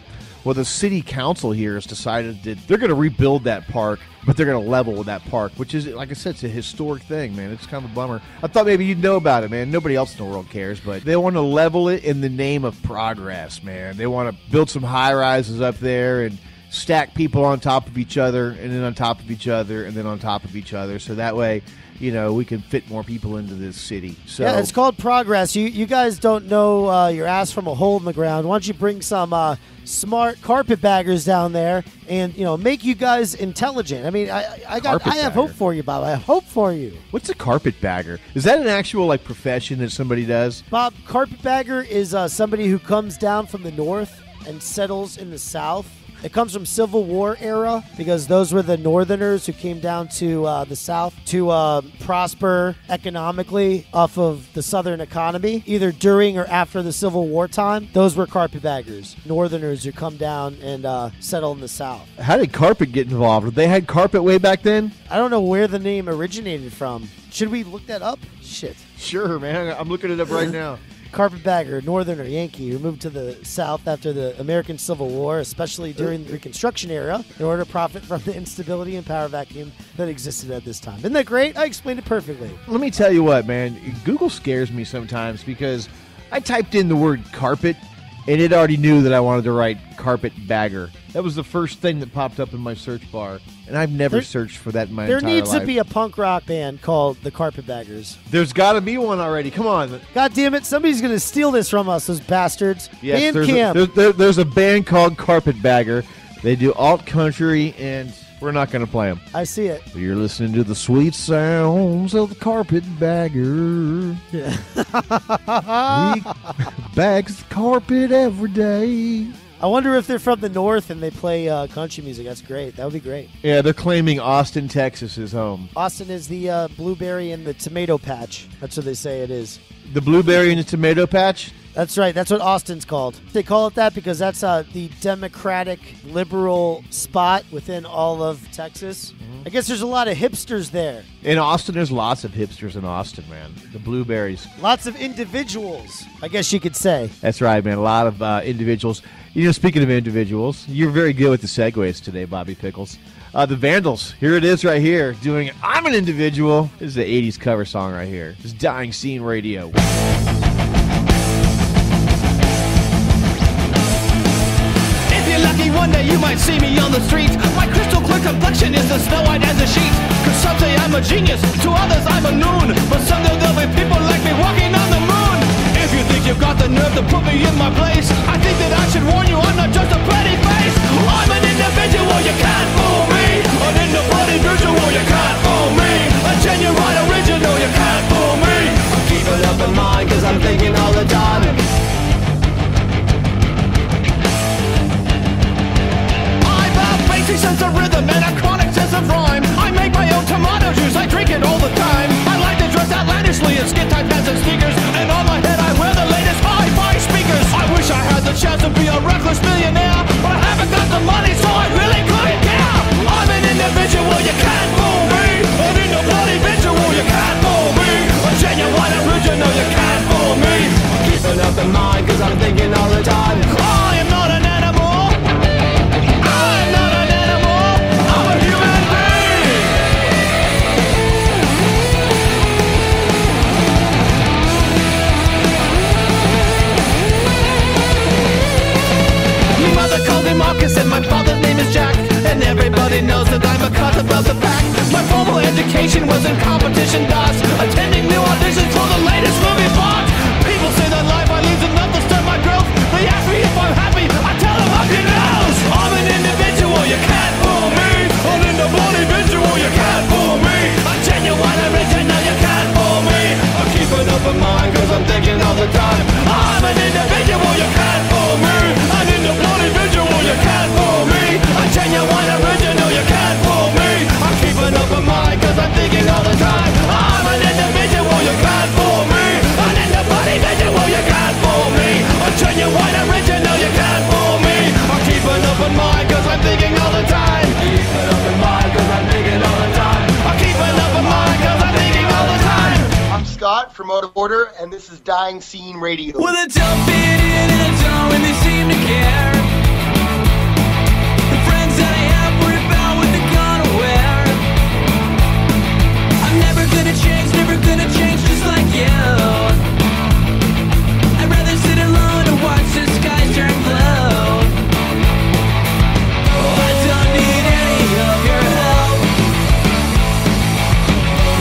Well, the city council here has decided that they're going to rebuild that park, but they're going to level that park, which is, like I said, it's a historic thing, man. It's kind of a bummer. I thought maybe you'd know about it, man. Nobody else in the world cares, but they want to level it in the name of progress, man. They want to build some high-rises up there and stack people on top of each other, and then on top of each other, and then on top of each other, so that way we can fit more people into this city. So
yeah, it's called progress. You guys don't know your ass from a hole in the ground. Why don't you bring some smart carpetbaggers down there and make you guys intelligent? I mean, I have hope for you, Bob. I have hope for you.
What's a carpetbagger? Is that an actual profession that somebody does?
Bob, carpetbagger is somebody who comes down from the north and settles in the south. It comes from Civil War era because those were the Northerners who came down to the South to prosper economically off of the Southern economy, either during or after the Civil War time. Those were carpetbaggers, Northerners who come down and settle in the South.
How did carpet get involved? They had carpet way back then?
I don't know where the name originated from. Should we look that up? Shit.
Sure, man. I'm looking it up right now.
Carpetbagger, Northerner, Yankee, who moved to the South after the American Civil War, especially during the Reconstruction era, in order to profit from the instability and power vacuum that existed at this time. Isn't that great? I explained it perfectly.
Let me tell you what, man. Google scares me sometimes because I typed in the word carpet, and it already knew that I wanted to write carpetbagger. That was the first thing that popped up in my search bar, and I've never searched for that in my entire life.
There needs to be a punk rock band called the Carpetbaggers.
There's got to be one already. Come on.
God damn it. Somebody's going to steal this from us, those bastards.
Yes, there's a band called Carpetbagger. They do alt country, and We're not going to play them.
I see it.
You're listening to the sweet sounds of the carpetbagger. He bags the carpet every day.
I wonder if they're from the north and they play country music. That's great. That would be great.
Yeah, they're claiming Austin, Texas is home.
Austin is the blueberry and the tomato patch. That's what they say it is.
The blueberry and the tomato patch?
That's right. That's what Austin's called. They call it that because that's the Democratic liberal spot within all of Texas. I guess there's a lot of hipsters there.
In Austin, there's lots of hipsters in Austin, man. The blueberries.
Lots of individuals, I guess you could say.
That's right, man. A lot of individuals. You know, speaking of individuals, you're very good with the segues today, Bobby Pickles. The Vandals, here it is right here, doing I'm an Individual. This is the 80s cover song right here. This is Dying Scene Radio.
Lucky one day you might see me on the street. My crystal clear complexion is as snow white as a sheet. Cause some say I'm a genius, to others I'm a loon. But someday there'll be people like me walking on the moon. If you think you've got the nerve to put me in my place, I think that I should warn you I'm not just a pretty face. I'm an individual, you can't fool me. An in-the-body visual, you can't fool me. A genuine original, you can't fool me. I'm keeping up in mind cause I'm thinking all the time. Sense of rhythm and a chronic sense of rhyme. I make my own tomato juice, I drink it all the time. I like to dress outlandishly in skin tight pants and sneakers, and on my head I wear the latest hi-fi speakers. I wish I had the chance to be a reckless millionaire, but I haven't got the money, so I really couldn't care. I'm an individual, you can't fool me. An in-the-body visual, you can't fool me. A genuine original, you can't fool me. I'm keeping up in mind, cause I'm thinking all the time. I am not an animal. I'm not an animal. I'm a human being. My mother called me Marcus and my father's name is Jack. And everybody knows that I'm a cut above the pack. My formal education was in competition DOS, attending new auditions for the latest movie plot. People say that life I lead's enough to start my growth. They ask me if I'm happy, I tell them up your nose. I'm an individual, you can't fool me. An in-the-body visual, you can't fool me. A genuine original, you can't fool me. I'm keeping up in mind cause I'm thinking all the time. I'm an individual, you can't fool me. An in-the-body visual, you can't fool me. A genuine original, you can't fool me. I'm keeping up in mind cause I'm thinking all the time. I'm an individual, you can't fool me. An in-the-body visual, you can't fool me. A genuine original, you can't fool me. I'm keeping up in mind cause I'm thinking all the time. Keeping up in mind cause I'm thinking all the time. I'm keeping up in mind cause I'm thinking all the time.
I'm Scott from Out of Order, and this is Dying Scene Radio.
Well, they don't fit in and I don't really seem to care. The friends that I have worry about what they're gonna wear. I'm never gonna change just like you. I'd rather sit alone and watch the skies turn blue. Oh, I don't need any of your help.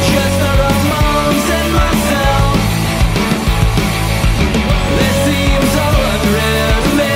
Just our own moms and myself. This seems all unreal to me.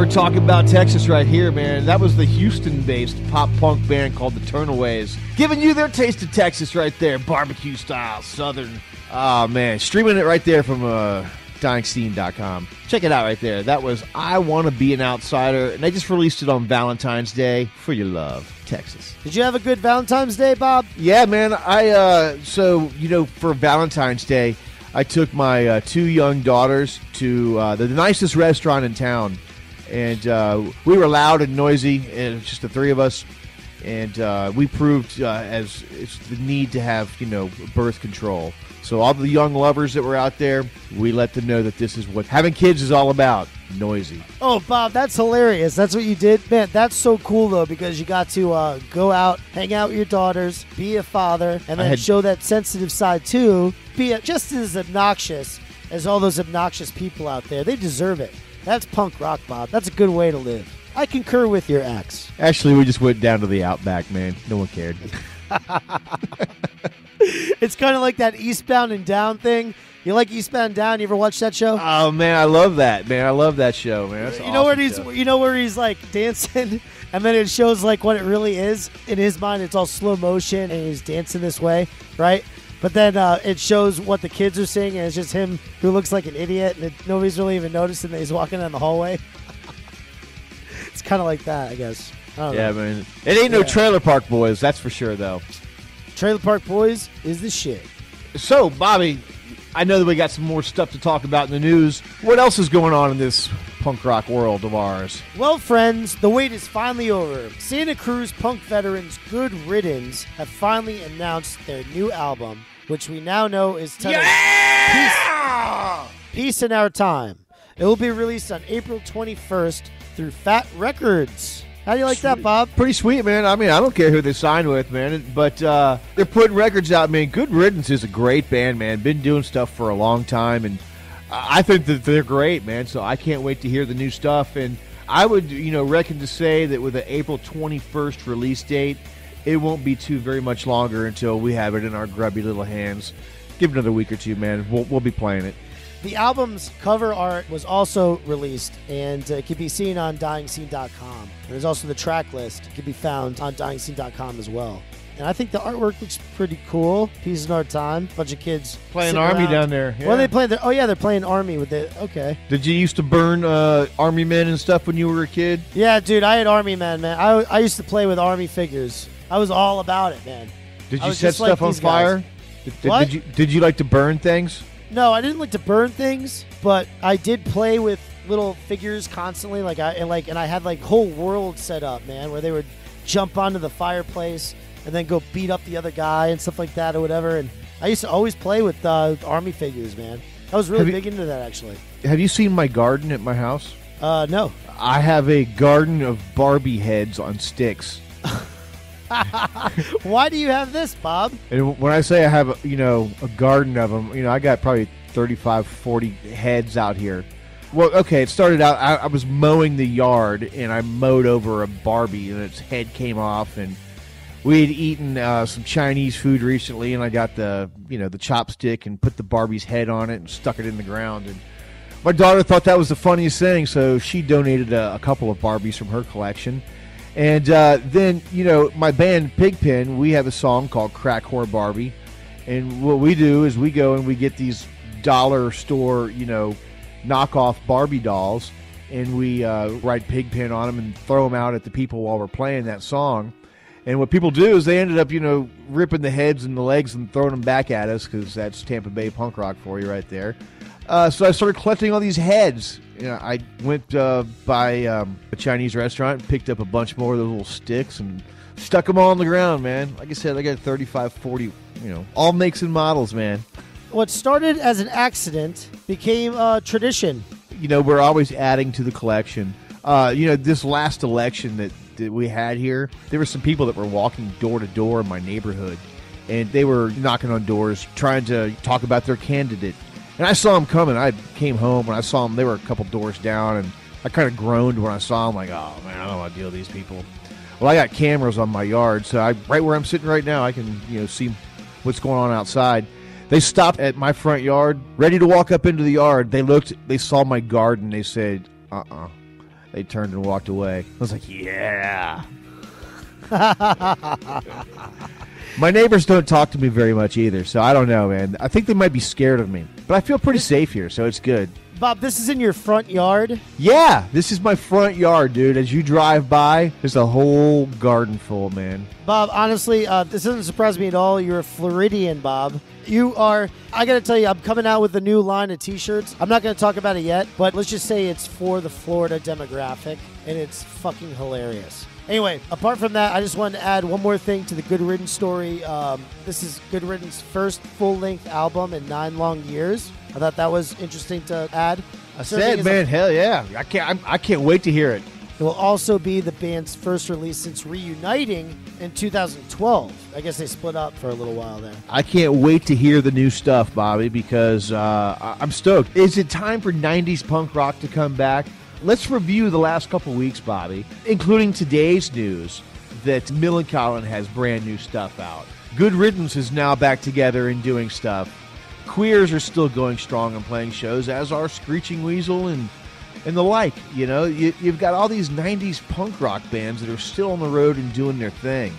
we're talking about Texas right here, man. That was the Houston-based pop-punk band called the Turnaways, giving you their taste of Texas right there, barbecue-style, southern. Oh, man, streaming it right there from DyingScene.com. Check it out right there. That was I Want to Be an Outsider, and they just released it on Valentine's Day for your love, Texas.
Did you have a good Valentine's Day, Bob?
Yeah, man. For Valentine's Day, I took my 2 young daughters to the nicest restaurant in town. And we were loud and noisy, and it was just the 3 of us. And we proved as it's the need to have, birth control. So all the young lovers that were out there, we let them know that this is what having kids is all about. Noisy.
Oh, Bob, that's hilarious. That's what you did? Man, that's so cool, though, because you got to go out, hang out with your daughters, be a father, and then show that sensitive side, too. Be just as obnoxious as all those obnoxious people out there. They deserve it. That's punk rock, Bob. That's a good way to live. I concur with your ex.
Actually, we just went down to the Outback, man. No one cared.
It's kind of like that Eastbound and Down thing. You like Eastbound and Down? You ever watch that show?
Oh, man, I love that, man. I love that show, man. That's
You know where he's like dancing, and then it shows like what it really is. In his mind, it's all slow motion, and he's dancing this way, right? But then it shows what the kids are seeing, and it's just him who looks like an idiot, and nobody's really even noticing that he's walking down the hallway. It's kind of like that, I guess. I don't know.
Man. It ain't no Trailer Park Boys, that's for sure, though.
Trailer Park Boys is the shit.
So, Bobby, I know that we got some more stuff to talk about in the news. What else is going on in this punk rock world of ours?
Well, friends, the wait is finally over. Santa Cruz punk veterans Good Riddance have finally announced their new album, which we now know is titled Peace in Our Time. It will be released on April 21st through Fat Records. How do you like that, Bob?
Pretty sweet, man. I mean, I don't care who they sign with, man. But they're putting records out, man. Good Riddance is a great band, man. Been doing stuff for a long time, and I think that they're great, man. So I can't wait to hear the new stuff. And I would, reckon to say that with the April 21st release date, it won't be too very much longer until we have it in our grubby little hands. Give it another week or two, man. We'll be playing it.
The album's cover art was also released, and it can be seen on DyingScene.com. There's also the track list. It can be found on DyingScene.com as well. And I think the artwork looks pretty cool. Peace in Our Time. Bunch of kids
playing Army
around.
down there. Yeah.
What are they playing? They're playing Army with it. Okay.
Did you used to burn Army men and stuff when you were a kid?
Yeah, dude, I had Army men, man. I used to play with Army figures. I was all about it, man.
Did you set stuff on fire? Did you like to burn things?
No, I didn't like to burn things, but I did play with little figures constantly. And I had like whole world set up, man, where they would jump onto the fireplace and then go beat up the other guy and stuff like that or whatever. And I used to always play with Army figures, man. I was really big into that, actually.
Have you seen my garden at my house?
No.
I have a garden of Barbie heads on sticks.
Why do you have this, Bob?
And when I say I have, a garden of them, I got probably 35, 40 heads out here. Well, okay, it started out, I was mowing the yard, and I mowed over a Barbie, and its head came off, and we had eaten some Chinese food recently, and I got the chopstick and put the Barbie's head on it and stuck it in the ground, and my daughter thought that was the funniest thing, so she donated a couple of Barbies from her collection. And then, my band Pigpen, we have a song called Crack Whore Barbie. And what we do is we go and we get these dollar store, knockoff Barbie dolls. And we write Pigpen on them and throw them out at the people while we're playing that song. And what people do is they ended up, ripping the heads and the legs and throwing them back at us, because that's Tampa Bay punk rock for you right there. So I started collecting all these heads. I went by a Chinese restaurant, picked up a bunch more of those little sticks, and stuck them all on the ground, man. Like I said, I got 35, 40, all makes and models, man.
What started as an accident became a tradition.
We're always adding to the collection. This last election that we had here, there were some people that were walking door to door in my neighborhood, and they were knocking on doors trying to talk about their candidate. And I saw them coming. I came home when I saw them. They were a couple doors down, and I kind of groaned when I saw them, like, oh, man, I don't want to deal with these people. Well, I got cameras on my yard, so right where I'm sitting right now, I can see what's going on outside. They stopped at my front yard, ready to walk up into the yard. They looked, they saw my garden. They said, They turned and walked away. I was like, yeah. My neighbors don't talk to me very much either, so I don't know, man. I think they might be scared of me. But I feel pretty safe here, so it's good.
Bob, this is in your front yard?
Yeah, this is my front yard, dude. As you drive by, there's a whole garden full, man.
Bob, honestly, this doesn't surprise me at all. You're a Floridian, Bob. You are, I got to tell you, I'm coming out with a new line of T-shirts. I'm not going to talk about it yet, but let's just say it's for the Florida demographic, and it's fucking hilarious. Anyway, apart from that, I just wanted to add one more thing to the Good Riddance story. This is Good Riddance' first full-length album in 9 long years. I thought that was interesting to add.
I said, man, hell yeah. I can't wait to hear it.
It will also be the band's first release since reuniting in 2012. I guess they split up for a little while there.
I can't wait to hear the new stuff, Bobby, because I'm stoked. Is it time for 90s punk rock to come back? Let's review the last couple weeks, Bobby, including today's news that Millencolin has brand new stuff out. Good Riddance is now back together and doing stuff. Queers are still going strong and playing shows, as are Screeching Weasel and the like. You know, you've got all these 90s punk rock bands that are still on the road and doing their thing.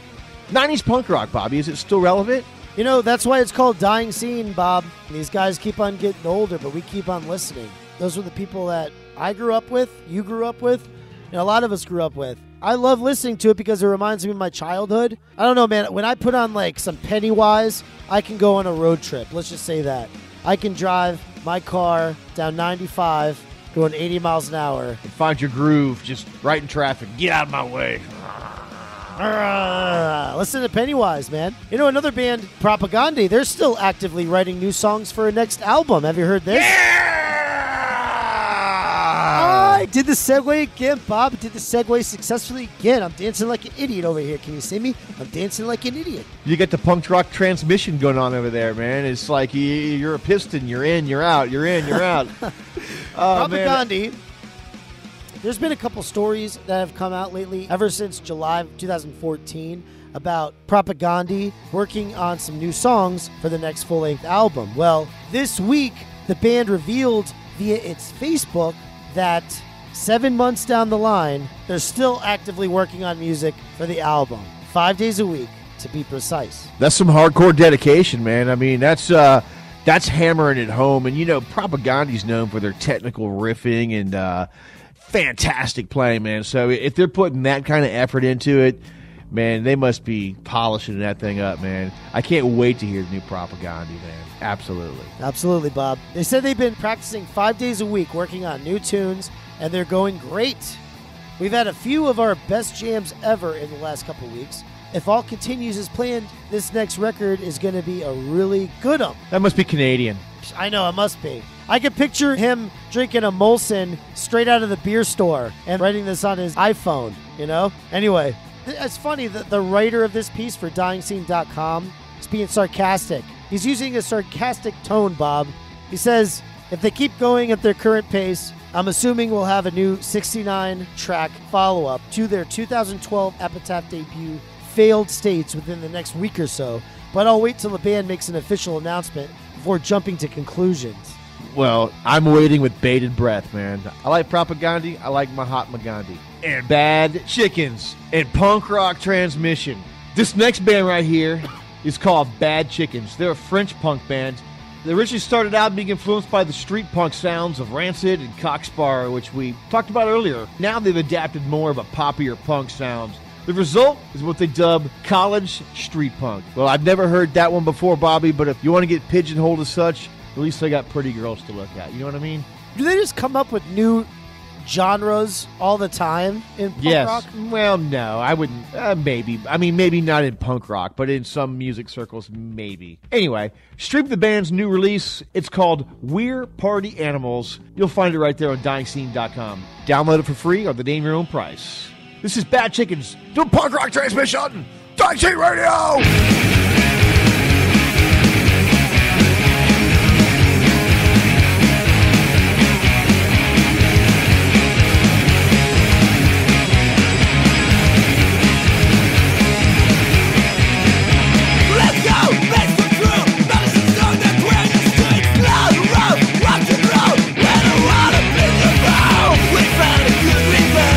90s punk rock, Bobby, is it still relevant?
You know, that's why it's called Dying Scene, Bob. These guys keep on getting older, but we keep on listening. Those were the people that I grew up with, you grew up with, and a lot of us grew up with. I love listening to it because it reminds me of my childhood. I don't know, man. When I put on, like, some Pennywise, I can go on a road trip. Let's just say that. I can drive my car down 95, going 80 miles an hour.
And find your groove just right in traffic. Get out of my way.
Listen to Pennywise, man. You know, another band, Propaganda, they're still actively writing new songs for a next album. Have you heard this? I did the segue again, Bob. Did the segue successfully again. I'm dancing like an idiot over here. Can you see me? I'm dancing like an idiot.
You got the punk rock transmission going on over there, man. It's like you're a piston. You're in, you're out. You're in, you're out.
Propaganda. There's been a couple stories that have come out lately, ever since July of 2014, about Propaganda working on some new songs for the next full-length album. Well, this week, the band revealed via its Facebook that 7 months down the line, they're still actively working on music for the album. 5 days a week, to be precise.
That's some hardcore dedication, man. I mean, that's hammering it home. And, you know, Propaganda's known for their technical riffing and fantastic playing, man. So if they're putting that kind of effort into it, man, they must be polishing that thing up, man. I can't wait to hear the new Propaganda, man. Absolutely.
Absolutely, Bob. They said they've been practicing 5 days a week, working on new tunes, and they're going great. We've had a few of our best jams ever in the last couple weeks. If all continues as planned, this next record is going to be a really good one.
That must be Canadian.
I know, it must be. I can picture him drinking a Molson straight out of the beer store and writing this on his iPhone, you know? Anyway, it's funny that the writer of this piece for DyingScene.com is being sarcastic. He's using a sarcastic tone, Bob. He says, if they keep going at their current pace, I'm assuming we'll have a new 69-track follow-up to their 2012 Epitaph debut, Failed States, within the next week or so. But I'll wait till the band makes an official announcement before jumping to conclusions.
Well, I'm waiting with bated breath, man. I like Propaganda. I like Mahatma Gandhi. And Bad Chickens and Punk Rock Transmission. This next band right here is called Bad Chickens. They're a French punk band. They originally started out being influenced by the street punk sounds of Rancid and Cockspur, which we talked about earlier. Now they've adapted more of a poppier punk sound. The result is what they dub college street punk. Well, I've never heard that one before, Bobby, but if you want to get pigeonholed as such, at least they got pretty girls to look at. You know what I mean?
Do they just come up with new genres all the time in punk rock?
Well, no, I wouldn't. Maybe. I mean, maybe not in punk rock, but in some music circles, maybe. Anyway, stream the band's new release. It's called We're Party Animals. You'll find it right there on DyingScene.com. Download it for free or the name your own price. This is Bad Chickens doing Punk Rock Transmission. Dying Scene Radio!
We found a good reason.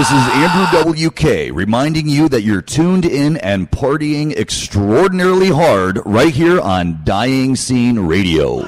This is Andrew WK reminding you that you're tuned in and partying extraordinarily hard right here on Dying Scene Radio.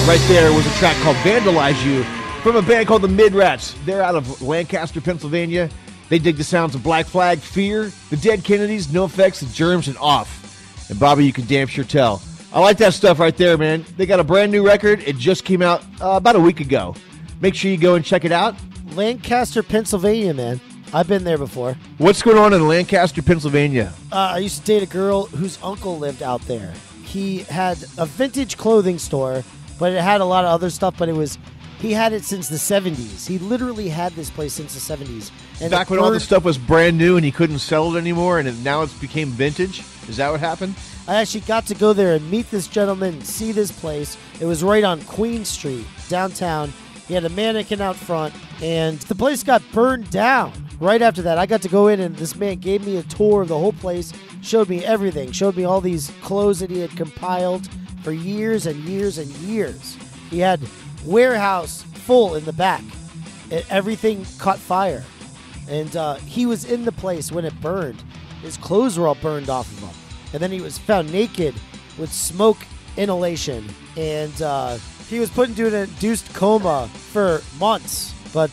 Right there was a track called Vandalize You from a band called the Midrats. They're out of Lancaster, Pennsylvania. They dig the sounds of Black Flag, Fear, the Dead Kennedys, NoFX, the Germs, and Off. And Bobby, you can damn sure tell. I like that stuff right there, man. They got a brand new record. It just came out about a week ago. Make sure you go and check it out.
Lancaster, Pennsylvania, man. I've been there before.
What's going on in Lancaster, Pennsylvania?
I used to date a girl whose uncle lived out there. He had a vintage clothing store, but it had a lot of other stuff, but he had it since the 70s. He literally had this place since the 70s. And
back when all the stuff was brand new and he couldn't sell it anymore, and now it's became vintage? Is that what happened?
I actually got to go there and meet this gentleman and see this place. It was right on Queen Street, downtown. He had a mannequin out front, and the place got burned down. Right after that, I got to go in, and this man gave me a tour of the whole place, showed me everything, showed me all these clothes that he had compiled for years and years and years. He had warehouse full in the back. Everything caught fire. And he was in the place when it burned. His clothes were all burned off of him. And then he was found naked with smoke inhalation. And he was put into an induced coma for months. But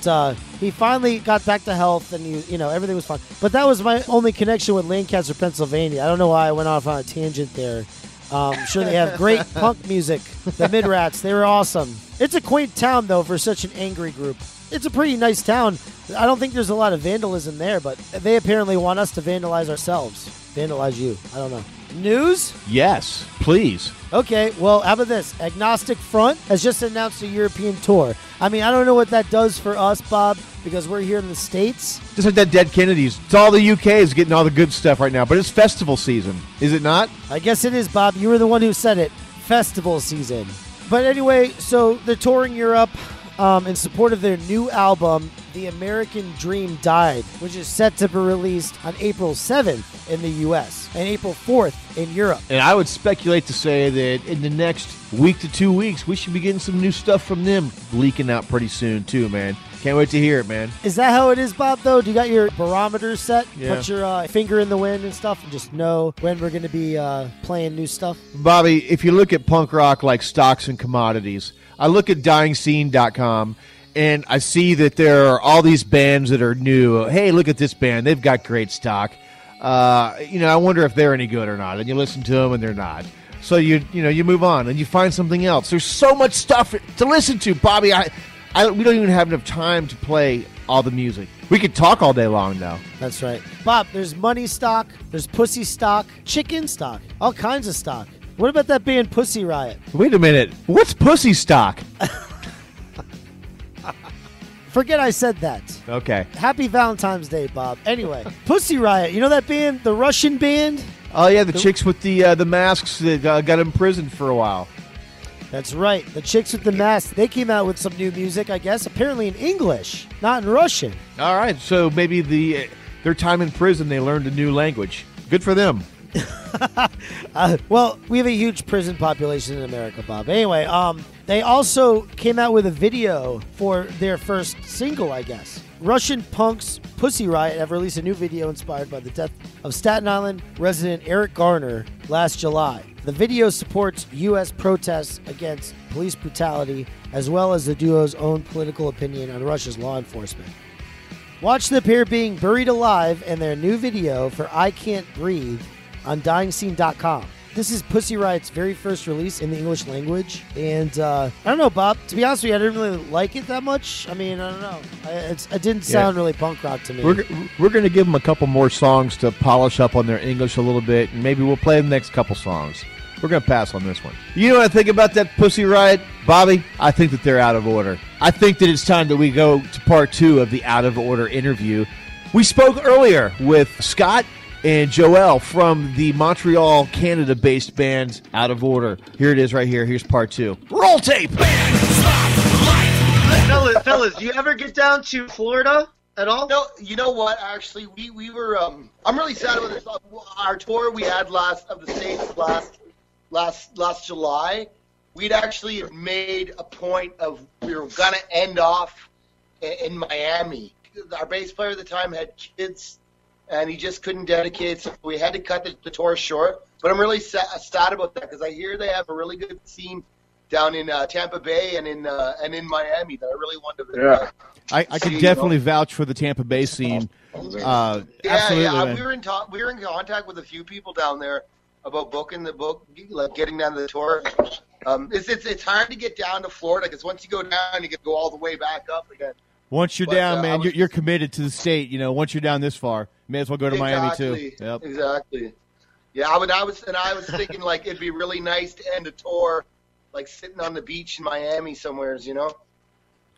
he finally got back to health, and everything was fine. But that was my only connection with Lancaster, Pennsylvania. I don't know why I went off on a tangent there. I'm sure they have great punk music. The Midrats, they were awesome. It's a quaint town, though, for such an angry group. It's a pretty nice town. I don't think there's a lot of vandalism there, but they apparently want us to vandalize ourselves. Vandalize you. I don't know. News?
Yes, please.
Okay, well, how about this? Agnostic Front has just announced a European tour. I mean, I don't know what that does for us, Bob, because we're here in the States.
Just like that Dead Kennedys. It's all the UK is getting all the good stuff right now, but it's festival season. Is it not?
I guess it is, Bob. You were the one who said it. Festival season. But anyway, so they're touring Europe in support of their new album, The American Dream Died, which is set to be released on April 7th in the U.S. and April 4th in Europe.
And I would speculate to say that in the next week to 2 weeks, we should be getting some new stuff from them leaking out pretty soon, too, man. Can't wait to hear it, man.
Is that how it is, Bob, though? Do you got your barometer set?
Yeah.
Put your finger in the wind and stuff and just know when we're going to be playing new stuff?
Bobby, if you look at punk rock like stocks and commodities, I look at dyingscene.com, and I see that there are all these bands that are new. Hey, look at this band. They've got great stock. I wonder if they're any good or not. And you listen to them, and they're not. So you move on, and you find something else. There's so much stuff to listen to, Bobby. We don't even have enough time to play all the music. We could talk all day long, though.
That's right. Bob, there's money stock, there's pussy stock, chicken stock, all kinds of stock. What about that band Pussy Riot?
Wait a minute. What's pussy stock?
Forget I said that.
Okay.
Happy Valentine's Day, Bob. Anyway, Pussy Riot, you know that band, the Russian band?
Oh, yeah, the chicks with the masks that got imprisoned for a while.
That's right. The chicks with the masks, they came out with some new music, I guess, apparently in English, not in Russian.
All right, so maybe their time in prison, they learned a new language. Good for them.
Well, we have a huge prison population in America, Bob. Anyway, they also came out with a video for their first single, I guess. Russian punks Pussy Riot have released a new video inspired by the death of Staten Island resident Eric Garner last July. The video supports U.S. protests against police brutality, as well as the duo's own political opinion on Russia's law enforcement. Watch the pair being buried alive in their new video for I Can't Breathe on dyingscene.com. This is Pussy Riot's very first release in the English language. And I don't know, Bob. To be honest with you, I didn't really like it that much. I mean, I don't know. It didn't sound really punk rock to me.
We're going to give them a couple more songs to polish up on their English a little bit, and maybe we'll play the next couple songs. We're going to pass on this one. You know what I think about that Pussy Riot, Bobby? I think that they're out of order. I think that it's time that we go to part 2 of the Out of Order interview. We spoke earlier with Scott and Joel from the Montreal, Canada-based band Out of Order. Here it is right here. Here's part 2. Roll tape!
Fellas, do you ever get down to Florida at all?
No, you know what? Actually, we were. I'm really sad about this. Our tour we had last July. We'd actually made a point of we were gonna end off in Miami. Our bass player at the time had kids, and he just couldn't dedicate, so we had to cut the tour short. But I'm really sad about that because I hear they have a really good scene down in Tampa Bay and in Miami that I really wanted to.
I can definitely vouch for the Tampa Bay scene. Absolutely.
Yeah. We were in contact with a few people down there about booking the book, like getting down to the tour. It's hard to get down to Florida because once you go down, you can go all the way back up again.
Once you're down, man, you're committed to the state. You know, once you're down this far, may as well go to Miami too. Yep.
Exactly. Yeah, I was thinking like it'd be really nice to end a tour like sitting on the beach in Miami somewheres, you know.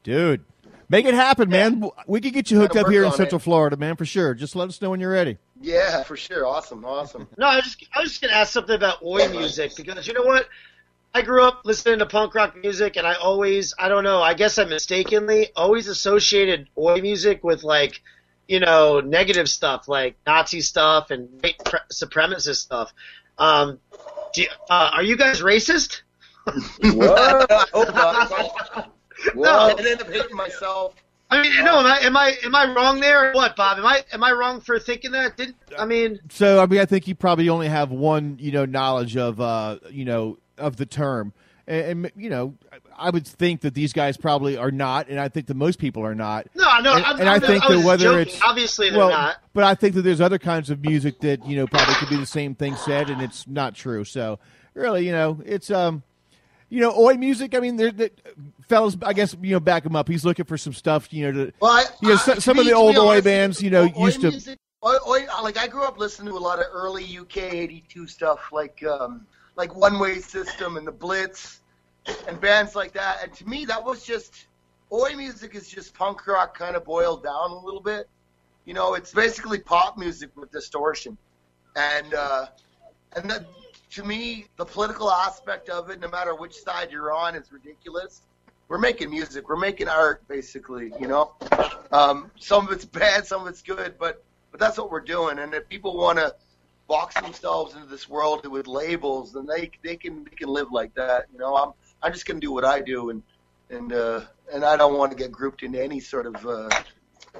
Dude, make it happen, man. We could get you hooked up here in Central Florida, man, for sure. Just let us know when you're ready.
Yeah, for sure. Awesome.
No, I was just gonna ask something about oi music because you know what? I grew up listening to punk rock music, and I don't know, I guess I mistakenly always associated oi music with, like, you know, negative stuff, like Nazi stuff and white supremacist stuff. Are you guys racist?
What? I hope not. No, I ended up hating myself.
I mean, no, am I wrong there? What, Bob? Am I wrong for thinking that?
I think you probably only have one, knowledge of, of the term. And I would think that these guys probably are not, and I think that most people are not.
No,
I think that whether
joking.
it's
obviously they're not.
But I think that there's other kinds of music that probably could be the same thing said, and it's not true. So really, it's oi music. I mean, fellas, I guess back him up. He's looking for some stuff, some of the old oi bands, used to.
Music, oi, like I grew up listening to a lot of early UK '82 stuff, like One Way System and the Blitz and bands like that. And to me, that was just oi music is just punk rock kind of boiled down a little bit. It's basically pop music with distortion, and that, to me, the political aspect of it, no matter which side you're on, is ridiculous. We're making music. We're making art, basically, Some of it's bad, some of it's good, but that's what we're doing. And if people want to box themselves into this world with labels, then they can live like that. I'm just going to do what I do, and I don't want to get grouped into any sort of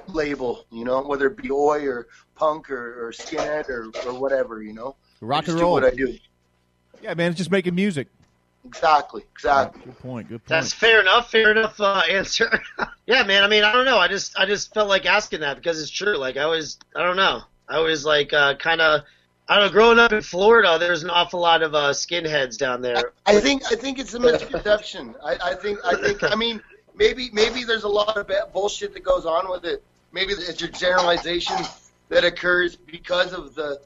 label, whether it be oi or punk or skinhead or whatever,
Rock and
roll.
roll.
Do what I do.
Yeah, man, it's just making music.
Exactly.
Good point.
That's fair enough answer. Yeah, man. I mean, I don't know. I just felt like asking that because it's true. Like I don't know. I was like kind of, I don't know. Growing up in Florida, there's an awful lot of skinheads down there.
I think it's a misperception. I think. I mean, maybe there's a lot of bullshit that goes on with it. Maybe it's a generalization that occurs because of the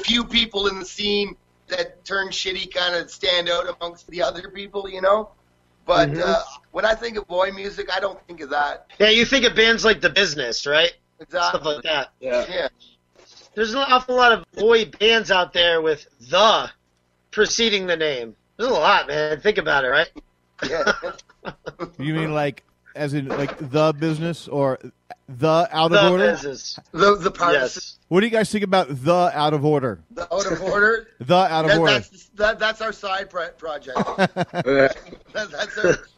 few people in the scene that turn shitty kind of stand out amongst the other people, But when I think of boy music, I don't think of that.
Yeah, you think of bands like The Business, right?
Exactly.
Stuff like that.
Yeah.
There's an awful lot of boy bands out there with "the" preceding the name. There's a lot, man. Think about it, right?
Yeah.
You mean like, as in like The Business or The Out of
The
Order?
Business.
The part.
Yes.
What do you guys think about The Out of Order?
The Out of Order.
The Out of Order.
That's our side project.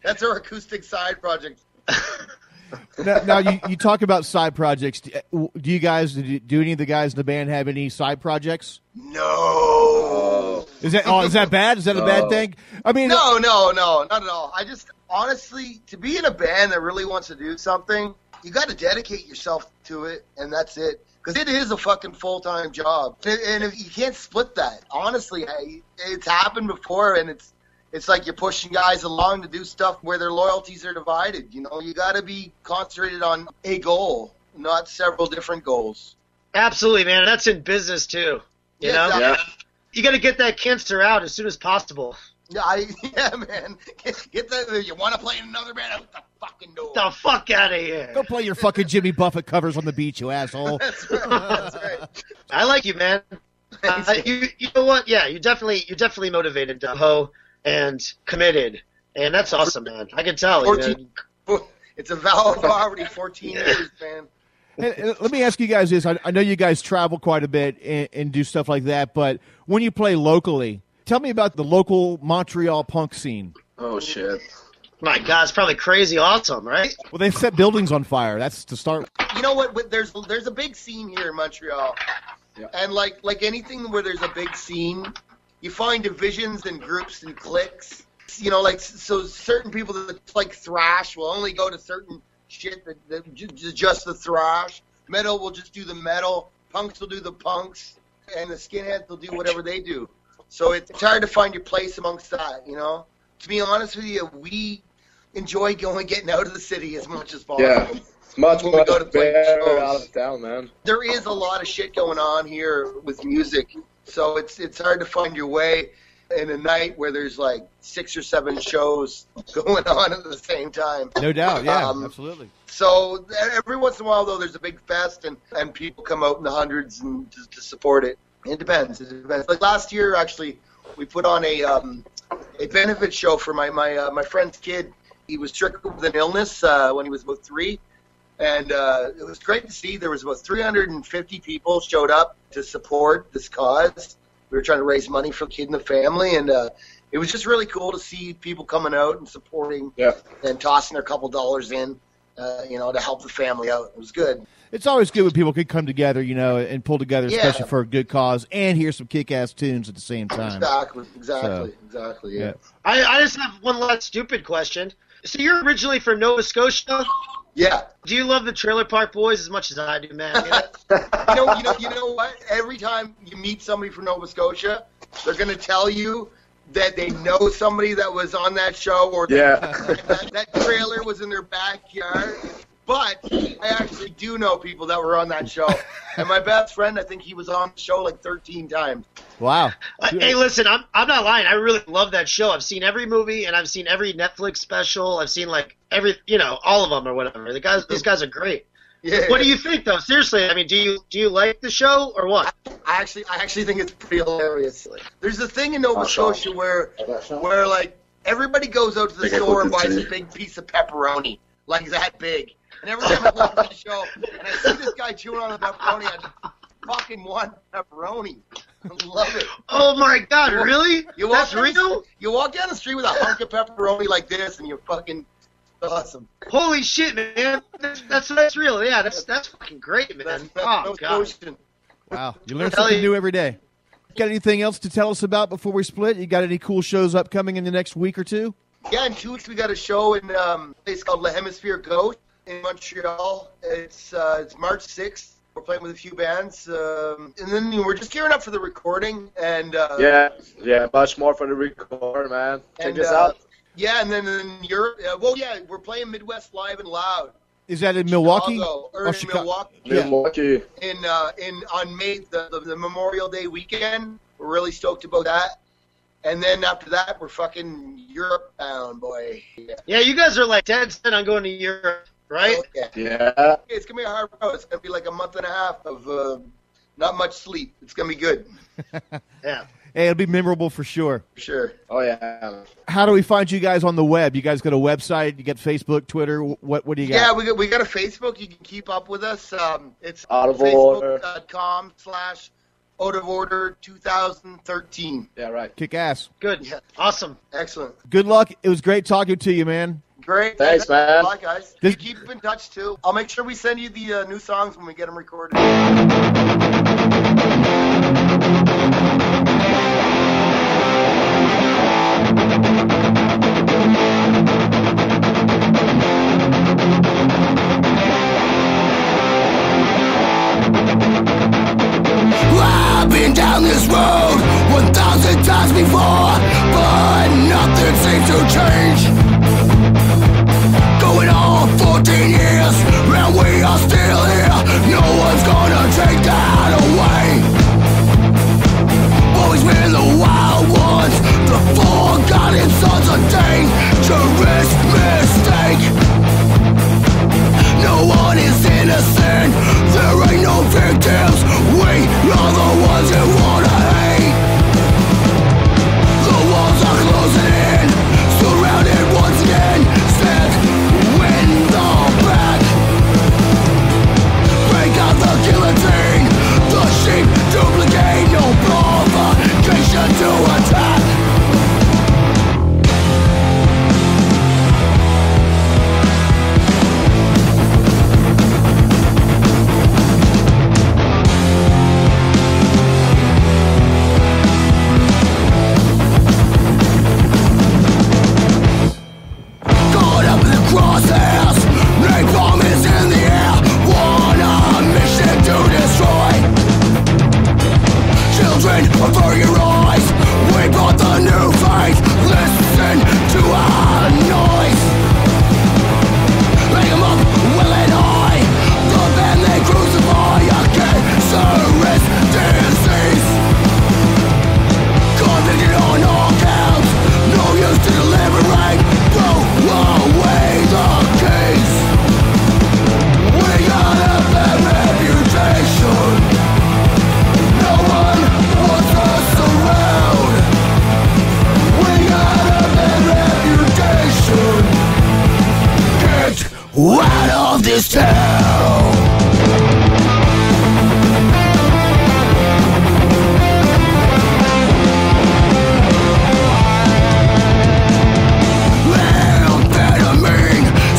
That's our acoustic side project.
Now you talk about side projects. Do you guys, do any of the guys in the band have any side projects?
No.
Is that bad? Is that a bad thing? I mean,
no, not at all. I just honestly, to be in a band that really wants to do something, you got to dedicate yourself to it, and that's it. Because it is a fucking full-time job, and if you can't split that. Honestly, it's happened before, and it's like you're pushing guys along to do stuff where their loyalties are divided. You got to be concentrated on a goal, not several different goals.
Absolutely, man. That's in business too. You know,
exactly.
You got to get that cancer out as soon as possible.
Yeah, man. Get that. You want to play in another band? Out the fucking door.
Get the fuck out of here.
Go play your fucking Jimmy Buffett covers on the beach, you asshole.
That's right.
I like you, man. You know what? Yeah, you're definitely motivated, ho, and committed, and that's awesome, man. I can tell.
14, it's a vow of poverty. 14 years, man.
And let me ask you guys this. I know you guys travel quite a bit and do stuff like that, but when you play locally, tell me about the local Montreal punk scene.
Oh, shit.
My God, it's probably crazy awesome, right?
Well, they've set buildings on fire. That's to start.
You know what? There's a big scene here in Montreal.
Yeah.
And like anything where there's a big scene, you find divisions and groups and cliques. So certain people that like thrash will only go to certain shit that just the thrash. Metal will just do the metal. Punks will do the punks. And the skinheads will do whatever they do. So it's hard to find your place amongst that, To be honest with you, we enjoy getting out of the city as much as possible.
Yeah, it's much
When we go to play shows.
out of town, man.
There is a lot of shit going on here with music, so it's hard to find your way in a night where there's like 6 or 7 shows going on at the same time.
No doubt, yeah, absolutely.
So every once in a while, though, there's a big fest, and people come out in the hundreds and to support it. It depends. Like last year, actually, we put on a benefit show for my friend's kid. He was stricken with an illness when he was about 3, and it was great to see. There was about 350 people showed up to support this cause. We were trying to raise money for the kid and the family, and it was just really cool to see people coming out and supporting and tossing their couple dollars in, to help the family out. It was good.
It's always good when people can come together, and pull together, especially for a good cause, and hear some kick-ass tunes at the same time.
Exactly. Yeah.
I just have one last stupid question. So you're originally from Nova Scotia?
Yeah.
Do you love the Trailer Park Boys as much as I do, man?
You know what? Every time you meet somebody from Nova Scotia, they're going to tell you that they know somebody that was on that show, or that trailer was in their backyard. But I actually do know people that were on that show. And my best friend, I think he was on the show like 13 times.
Wow.
Hey, listen, I'm not lying. I really love that show. I've seen every movie, and I've seen every Netflix special. I've seen like all of them or whatever. These guys are great.
Yeah.
What do you think, though? Seriously, I mean, do you like the show or what?
I actually think it's pretty hilarious. There's a thing in Nova Scotia where like everybody goes out to the store and buys a big piece of pepperoni, like that big. And every time I watch the show and I see this guy chewing on the pepperoni, I just fucking want pepperoni. I love it.
Oh my God, really? That's real?
You walk down the street with a hunk of pepperoni like this, and you're fucking awesome.
Holy shit, man! That's real. Yeah, that's fucking great, man.
That's
God.
Wow, you learn something new every day. Got anything else to tell us about before we split? You got any cool shows upcoming in the next week or two?
Yeah, in 2 weeks we got a show in a place called La Hemisphere Ghost in Montreal. It's March 6th. We're playing with a few bands, and then we're just gearing up for the recording. And
yeah, much more for the record, man. Check this out.
Yeah, and then in Europe, we're playing Midwest Live and Loud.
Is that in Milwaukee?
Chicago, or in
Chicago.
Milwaukee. On May the Memorial Day weekend. We're really stoked about that. And then after that, we're fucking Europe bound, boy.
Yeah, you guys are like dead set on going to Europe, right?
Yeah.
It's gonna be a hard road. It's gonna be like a month and a half of not much sleep. It's gonna be good.
Yeah.
Hey, it'll be memorable for sure.
Sure.
Oh yeah.
How do we find you guys on the web? You guys got a website? You got Facebook, Twitter? What do you got?
Yeah, we got a Facebook. You can keep up with us. It's facebook.com/out-of-order 2013.
Yeah, right.
Kick ass.
Good.
Yeah.
Awesome.
Excellent.
Good luck. It was great talking to you, man.
Great.
Thanks, man.
Bye, guys. Keep in touch, too. I'll make sure we send you the new songs when we get them recorded.
I've been down this road 1,000 times before, but nothing seems to change. Going on 14 years, and we are still here. No one's gonna take that away. Always been the wild ones, the forgotten sons of dangerous mistake. No one is innocent, there ain't no victims. We are the ones who wanna hate. The walls are closing in, surrounded once again. Stand in the back. Break out the guillotine, the sheep duplicate. No provocation to attack. Crosshairs, napalm is in the air. On a mission to destroy. Children, avert your eyes. We brought the new faith. Listen to our noise. Lay 'em up, well and high. The band they crucify. A cancerous disease. Convicted on all counts. No use to deliberate. Throw away the case. We got a bad reputation. No one wants us around. We got a bad reputation. Get out of this town.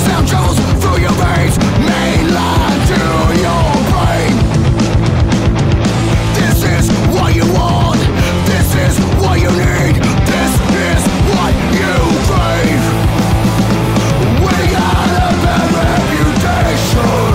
Sound travels through your veins, mainline to your brain. This is what you want, this is what you need, this is what you crave. We got a bad reputation.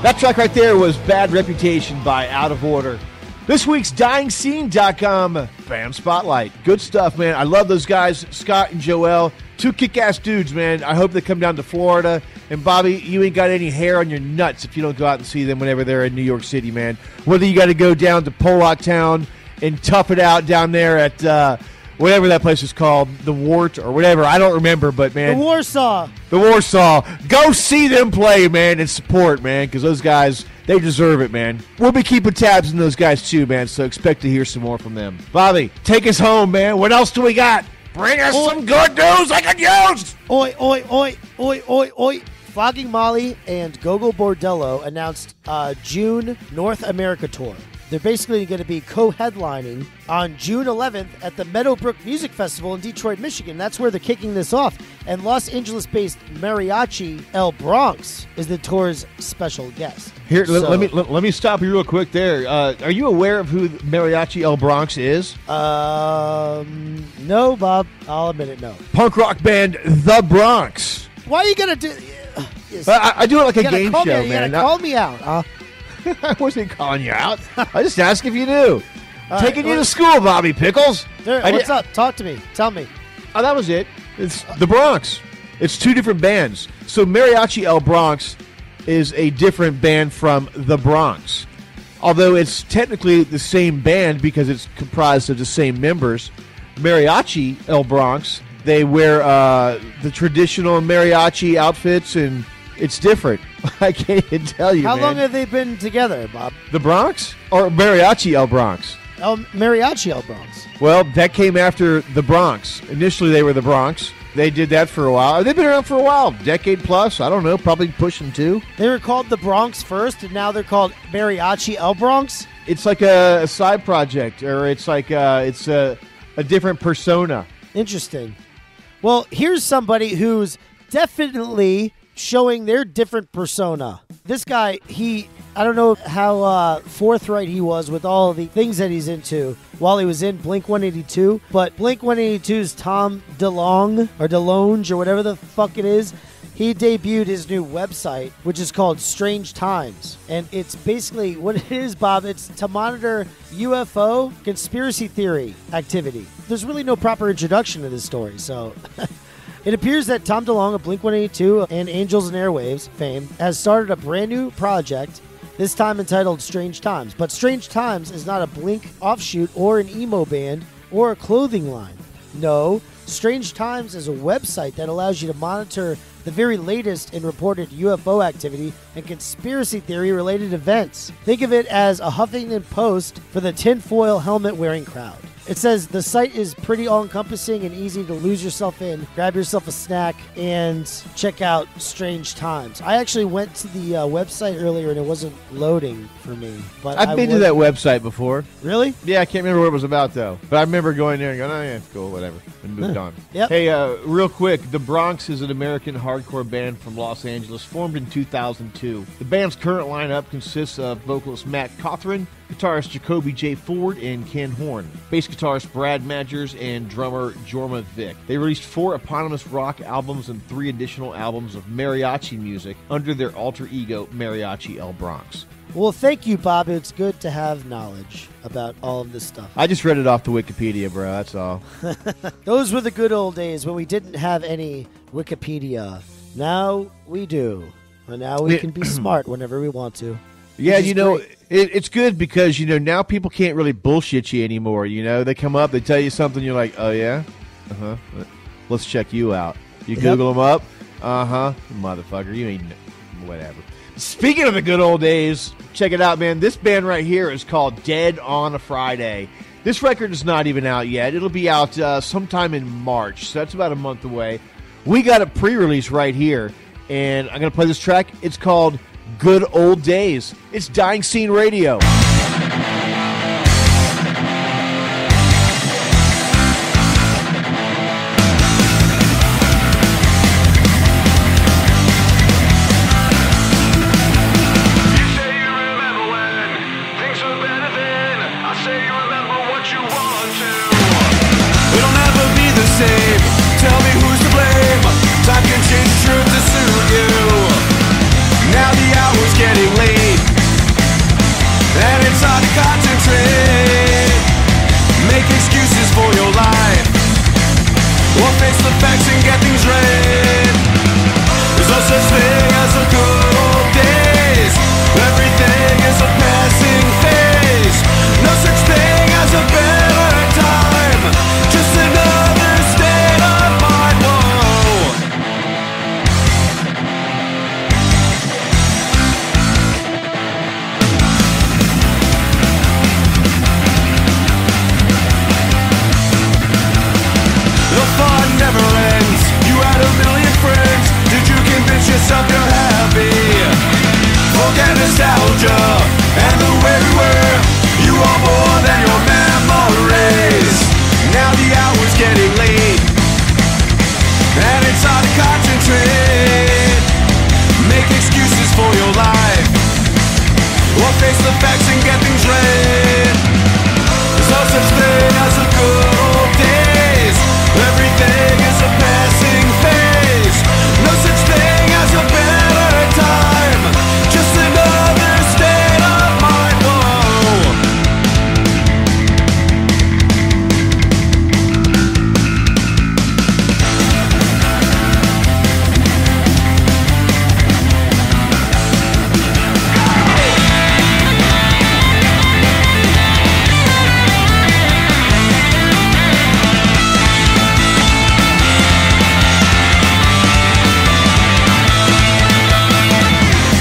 That track right there was Bad Reputation by Out of Order. This week's DyingScene.com Bam Spotlight. Good stuff, man. I love those guys, Scott and Joel. Two kick-ass dudes, man. I hope they come down to Florida. And, Bobby, you ain't got any hair on your nuts if you don't go out and see them whenever they're in New York City, man. Whether you got to go down to Pollock Town and tough it out down there at whatever that place is called, the Wart or whatever. I don't remember, but, man.
The Warsaw.
The Warsaw. Go see them play, man, and support, man, because those guys, they deserve it, man. We'll be keeping tabs on those guys, too, man, so expect to hear some more from them. Bobby, take us home, man. What else do we got? Bring us some good news I can use!
Oi, oi, oi, oi, oi, oi. Flogging Molly and Gogo Bordello announced June North America tour. They're basically going to be co-headlining on June 11th at the Meadowbrook Music Festival in Detroit, Michigan. That's where they're kicking this off. And Los Angeles-based Mariachi El Bronx is the tour's special guest.
Here, let me stop you real quick there. Are you aware of who Mariachi El Bronx is?
No, Bob. I'll admit it, no.
Punk rock band The Bronx.
Why are you going to do...
I do it like a game show, man.
You got to call me out, huh?
I wasn't calling you out. I just asked if you knew. Taking you to school, Bobby Pickles.
What's up? Talk to me. Tell me.
Oh, that was it. It's The Bronx. It's two different bands. So Mariachi El Bronx is a different band from The Bronx. Although it's technically the same band because it's comprised of the same members. Mariachi El Bronx, they wear the traditional mariachi outfits, and it's different. I can't even tell you,
How
man.
long have they been together, Bob?
The Bronx? Or Mariachi El Bronx?
Mariachi El Bronx.
Well, that came after The Bronx. Initially, they were The Bronx. They did that for a while. They've been around for a while. Decade plus. I don't know. Probably pushing 2.
They were called The Bronx first, and now they're called Mariachi El Bronx?
It's like a side project, or it's like it's a different persona.
Interesting. Well, here's somebody who's definitely showing their different persona. This guy, I don't know how forthright he was with all of the things that he's into while he was in Blink-182, but Blink-182's Tom DeLonge, or whatever the fuck it is, he debuted his new website, which is called Strange Times. And it's basically, what it is, Bob, it's to monitor UFO conspiracy theory activity. There's really no proper introduction to this story, so... It appears that Tom DeLonge of Blink-182 and Angels and Airwaves fame has started a brand new project, this time entitled Strange Times. But Strange Times is not a Blink offshoot or an emo band or a clothing line. No, Strange Times is a website that allows you to monitor the very latest in reported UFO activity and conspiracy theory-related events. Think of it as a Huffington Post for the tinfoil helmet-wearing crowd. It says the site is pretty all-encompassing and easy to lose yourself in. Grab yourself a snack and check out Strange Times. I actually went to the website earlier and it wasn't loading for me. But
I've been to that website before.
Really?
Yeah, I can't remember what it was about, though. But I remember going there and going, oh, yeah, cool, whatever, and moved on.
Yep.
Hey, real quick, The Bronx is an American hardcore band from Los Angeles, formed in 2002. The band's current lineup consists of vocalist Matt Cawthron, guitarist Jacoby J. Ford, and Ken Horn, bass guitarist Brad Magers, and drummer Jorma Vick. They released 4 eponymous rock albums and 3 additional albums of mariachi music under their alter ego, Mariachi El Bronx.
Well, thank you, Bob. It's good to have knowledge about all of this stuff.
I just read it off the Wikipedia, bro. That's all.
Those were the good old days when we didn't have any Wikipedia. Now we do. And now we can be smart whenever we want to.
Yeah, you know, it's good because, you know, now people can't really bullshit you anymore. You know, they come up, they tell you something, you're like, oh, yeah? Uh-huh. Let's check you out. You Google them up? Uh-huh. Motherfucker, you ain't... Whatever. Speaking of the good old days, check it out, man. This band right here is called Dead on a Friday. This record is not even out yet. It'll be out sometime in March, so that's about a month away. We got a pre-release right here, and I'm going to play this track. It's called Good Old Days. It's Dying Scene Radio.
Tell me who's to blame. Time can change the truth to suit you. Now the hour's getting late. concentrate. Make excuses for your life, or face the facts and get things right. There's no such thing as a good old days. Everything is a passing phase. No such thing as a better time. Just another state of mind. Whoa. The fun never ends. You had a million friends. Did you convince yourself you're happy? Forget nostalgia and the way we were. You are more than your memories. Now the hour's getting late, and it's hard to concentrate. Make excuses for your life, or face the facts and get things right. There's no such thing as a good old days. Everything is a passing phase. No such thing as a better time. Just another state of mind. Whoa.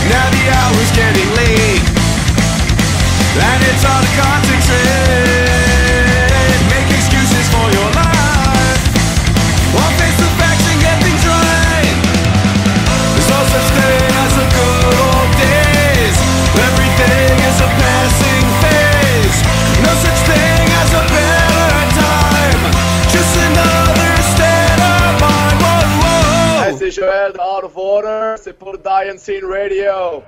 Now the hour's getting late, and it's hard to concentrate. Make excuses for your life, or face the facts and get things right. There's no such thing as a good old days. Everything is a passing phase. No such thing as a better time. Just another state of mind. Whoa, whoa.
This is Joel, the Out of Order. C'est pour Dying Scene Radio.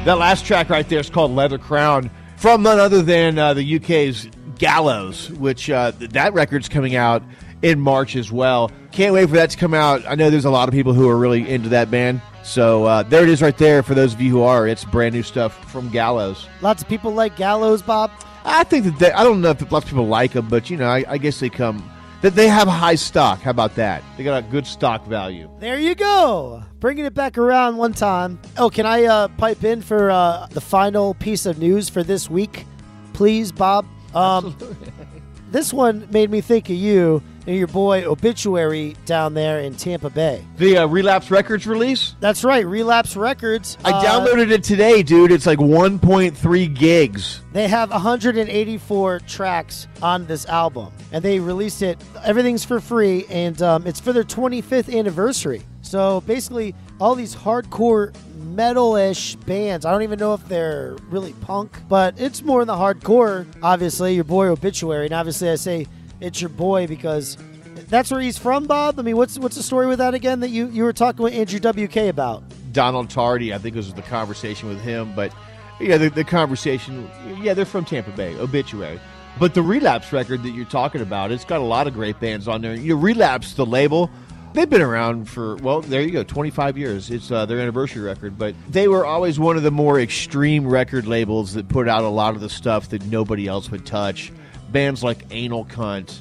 That last track right there is called Leather Crown, from none other than the UK's Gallows, which that record's coming out in March as well. Can't wait for that to come out. I know there's a lot of people who are really into that band. So there it is right there for those of you who are. It's brand new stuff from Gallows.
Lots of people like Gallows, Bob.
I think that I don't know if lots of people like them, but, I guess they come... That they have a high stock. How about that? They got a good stock value.
There you go. Bringing it back around one time. Oh, can I pipe in for the final piece of news for this week, please, Bob? This one made me think of you and your boy Obituary down there in Tampa Bay.
The Relapse Records release?
That's right, Relapse Records.
I downloaded it today, dude. It's like 1.3 gigs.
They have 184 tracks on this album, and they released it. Everything's for free, and it's for their 25th anniversary. So basically, all these hardcore metal-ish bands. I don't even know if they're really punk, but it's more in the hardcore. Obviously, your boy Obituary, and obviously I say it's your boy because that's where he's from, Bob. I mean, what's the story with that again that you were talking with Andrew WK about?
Donald Tardy, I think was the conversation with him, but yeah, the conversation, yeah, they're from Tampa Bay, Obituary. But the Relapse record that you're talking about, it's got a lot of great bands on there. Relapse, the label, they've been around for, well, there you go, 25 years. It's their anniversary record. But they were always one of the more extreme record labels that put out a lot of the stuff that nobody else would touch. Bands like Anal Cunt,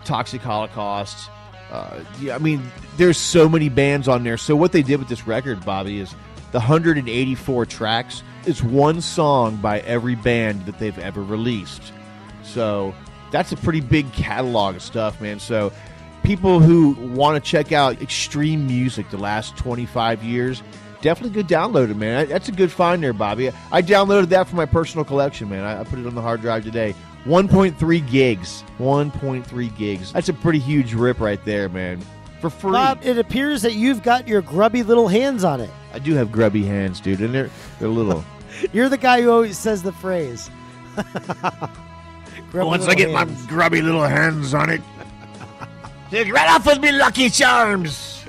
Toxic Holocaust. I mean, there's so many bands on there. So what they did with this record, Bobby, is the 184 tracks. It's one song by every band that they've ever released. So that's a pretty big catalog of stuff, man. So people who want to check out extreme music the last 25 years, definitely go download it, man. That's a good find there, Bobby. I downloaded that for my personal collection, man. I put it on the hard drive today. 1.3 gigs. 1.3 gigs. That's a pretty huge rip right there, man. For free.
Bob, it appears that you've got your grubby little hands on it.
I do have grubby hands, dude, and they're little.
You're the guy who always says the phrase.
Once I get my grubby little hands on it, right off with me Lucky Charms.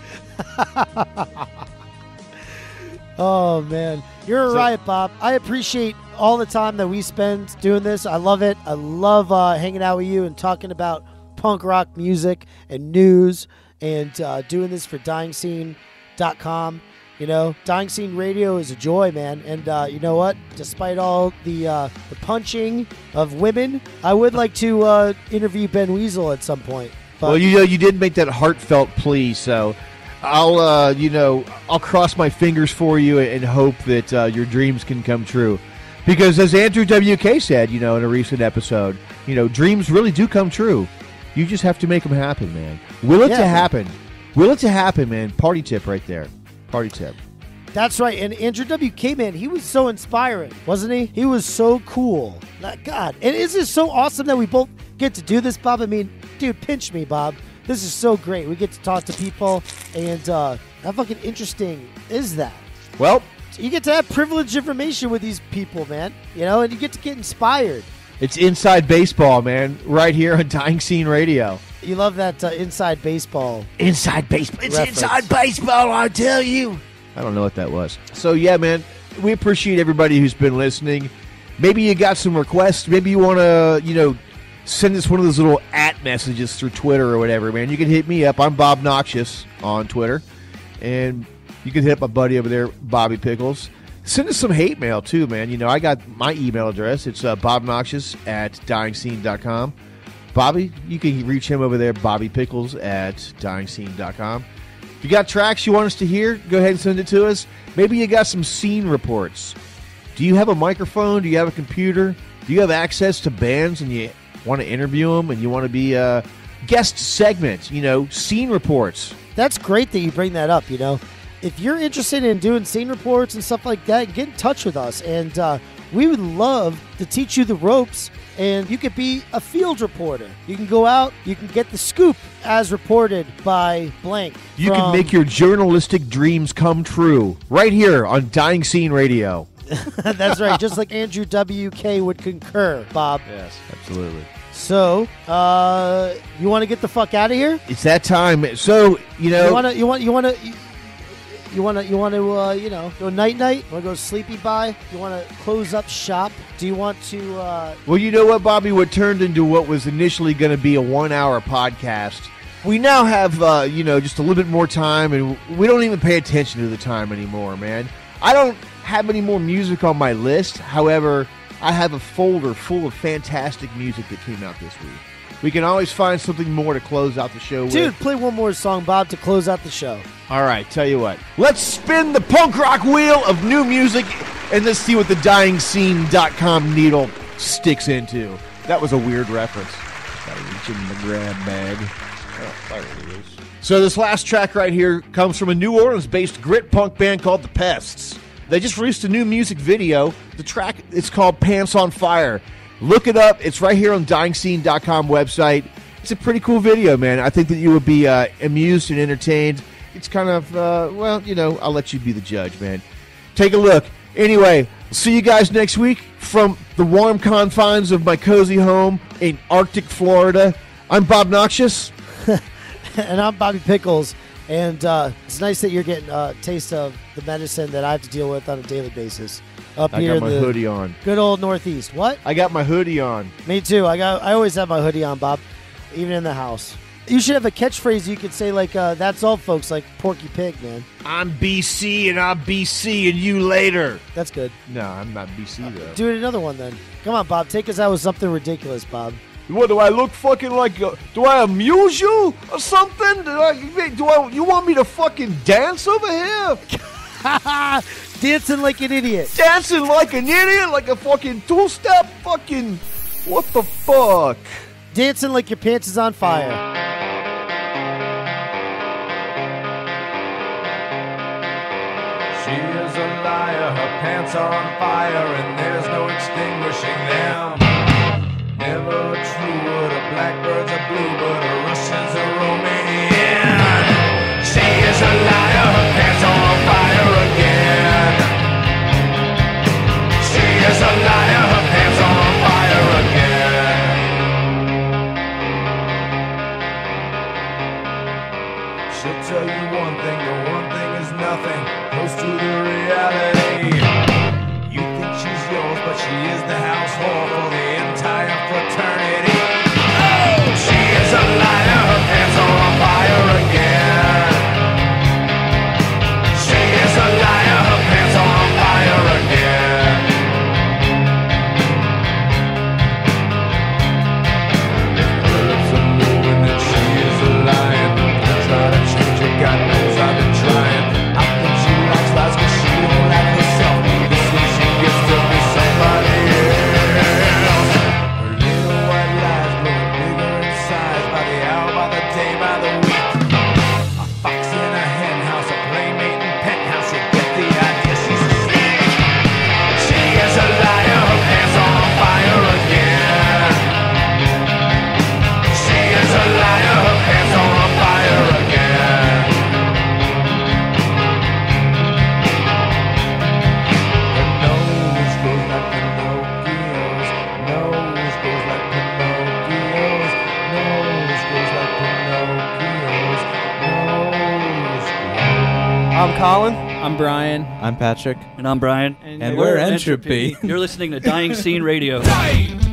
Oh, man. You're a riot, Bob. I appreciate all the time that we spend doing this. I love it. I love hanging out with you and talking about punk rock music and news and doing this for DyingScene.com. Dying Scene Radio is a joy, man. And you know what? Despite all the punching of women, I would like to interview Ben Weasel at some point. But,
well, you did make that heartfelt plea, so I'll cross my fingers for you and hope that your dreams can come true. Because as Andrew WK said, in a recent episode, dreams really do come true. You just have to make them happen, man. Will it to happen? Will it to happen, man? Party tip right there. Party tip.
That's right. And Andrew WK, man, he was so inspiring, wasn't he? He was so cool. God. And is this so awesome that we both get to do this, Bob? I mean, dude, pinch me, Bob. This is so great. We get to talk to people, and how fucking interesting is that?
Well,
you get to have privileged information with these people, man. And you get to get inspired.
It's inside baseball, man, right here on Dying Scene Radio.
You love that inside baseball.
Inside baseball. It's
reference.
Inside baseball, I tell you. I don't know what that was. So, yeah, man, we appreciate everybody who's been listening. Maybe you got some requests. Maybe you want to, send us one of those little @ messages through Twitter or whatever, man. You can hit me up. I'm Bob Noxious on Twitter. And you can hit up my buddy over there, Bobby Pickles. Send us some hate mail, too, man. I got my email address. It's bobnoxious@dyingscene.com. Bobby, you can reach him over there, bobbypickles@dyingscene.com. If you got tracks you want us to hear, go ahead and send it to us. Maybe you got some scene reports. Do you have a microphone? Do you have a computer? Do you have access to bands and you want to interview them and you want to be a guest segment, scene reports?
That's great that you bring that up, If you're interested in doing scene reports and stuff like that, get in touch with us. And we would love to teach you the ropes, and you could be a field reporter. You can go out, you can get the scoop as reported by blank.
You can make your journalistic dreams come true right here on Dying Scene Radio.
That's right, just like Andrew WK would concur, Bob.
Yes, absolutely.
So, you want to get the fuck out of here?
It's that time. So,
You want to... You want to go night-night? Want to go sleepy-bye? You want to close up shop? Do you want to...
Well, you know what, Bobby? What turned into what was initially going to be a 1-hour podcast, we now have, just a little bit more time, and we don't even pay attention to the time anymore, man. I don't have any more music on my list. However, I have a folder full of fantastic music that came out this week. We can always find something more to close out the show with.
Dude, play one more song, Bob, to close out the show.
All right, tell you what. Let's spin the punk rock wheel of new music, and let's see what the DyingScene.com needle sticks into. That was a weird reference. Gotta reach in the grab bag. Oh, there it is. So this last track right here comes from a New Orleans-based grit punk band called The Pests. They just released a new music video. The track, it's called Pants on Fire. Look it up. It's right here on DyingScene.com website. It's a pretty cool video, man. I think that you would be amused and entertained. It's kind of, I'll let you be the judge, man. Take a look. Anyway, see you guys next week from the warm confines of my cozy home in Arctic Florida. I'm Bob Noxious.
And I'm Bobby Pickles. And it's nice that you're getting a taste of the medicine that I have to deal with on a daily basis. Up
I
here
got my hoodie on.
Good old Northeast. What?
I got my hoodie on.
Me too. I always have my hoodie on, Bob, even in the house. You should have a catchphrase you could say like, that's all, folks, like Porky Pig, man.
I'm BC, and I'm BC, and you later.
That's good.
No, I'm not BC, though.
Do it another one, then. Come on, Bob. Take us out with something ridiculous, Bob.
What, do I look fucking like, do I amuse you or something? You want me to fucking dance over here?
Dancing like an idiot.
Dancing like an idiot? Like a fucking two-step fucking... What the fuck?
Dancing like your pants is on fire.
She is a liar, her pants are on fire, and there's no extinguishing them. Never a true word, a blackbird's a bluebird, a Russian's a Romanian. She is a liar, her pants are on fire again. She is a liar, her pants are on fire again. She'll tell you one thing, the one thing is nothing, close to the reality. You think she's yours, but she is the house whore for the entire fraternity. Oh, she is a liar, her pants are on fire again. She is a liar, her pants are on fire again. Her lips are moving and she is a liar. Try to change it, God knows I've been trying. I think she likes lies cause she won't like herself. This is she gets to be somebody else. Her little white lies growing bigger in size by the hour, by the day, by the week. A fox in a hen house, a playmate in penthouse. You get the idea, she's a snake. She is a liar, her pants are on fire again. She is a liar, her pants are on fire again. Her nose goes like Pinocchio's. Nose goes like Pinocchio's. Nose goes like Pinocchio's. Nose goes.
I'm Colin.
I'm Brian.
I'm Patrick.
And I'm Brian.
And we're Entropy.
You're listening to Dying Scene Radio.
Dying!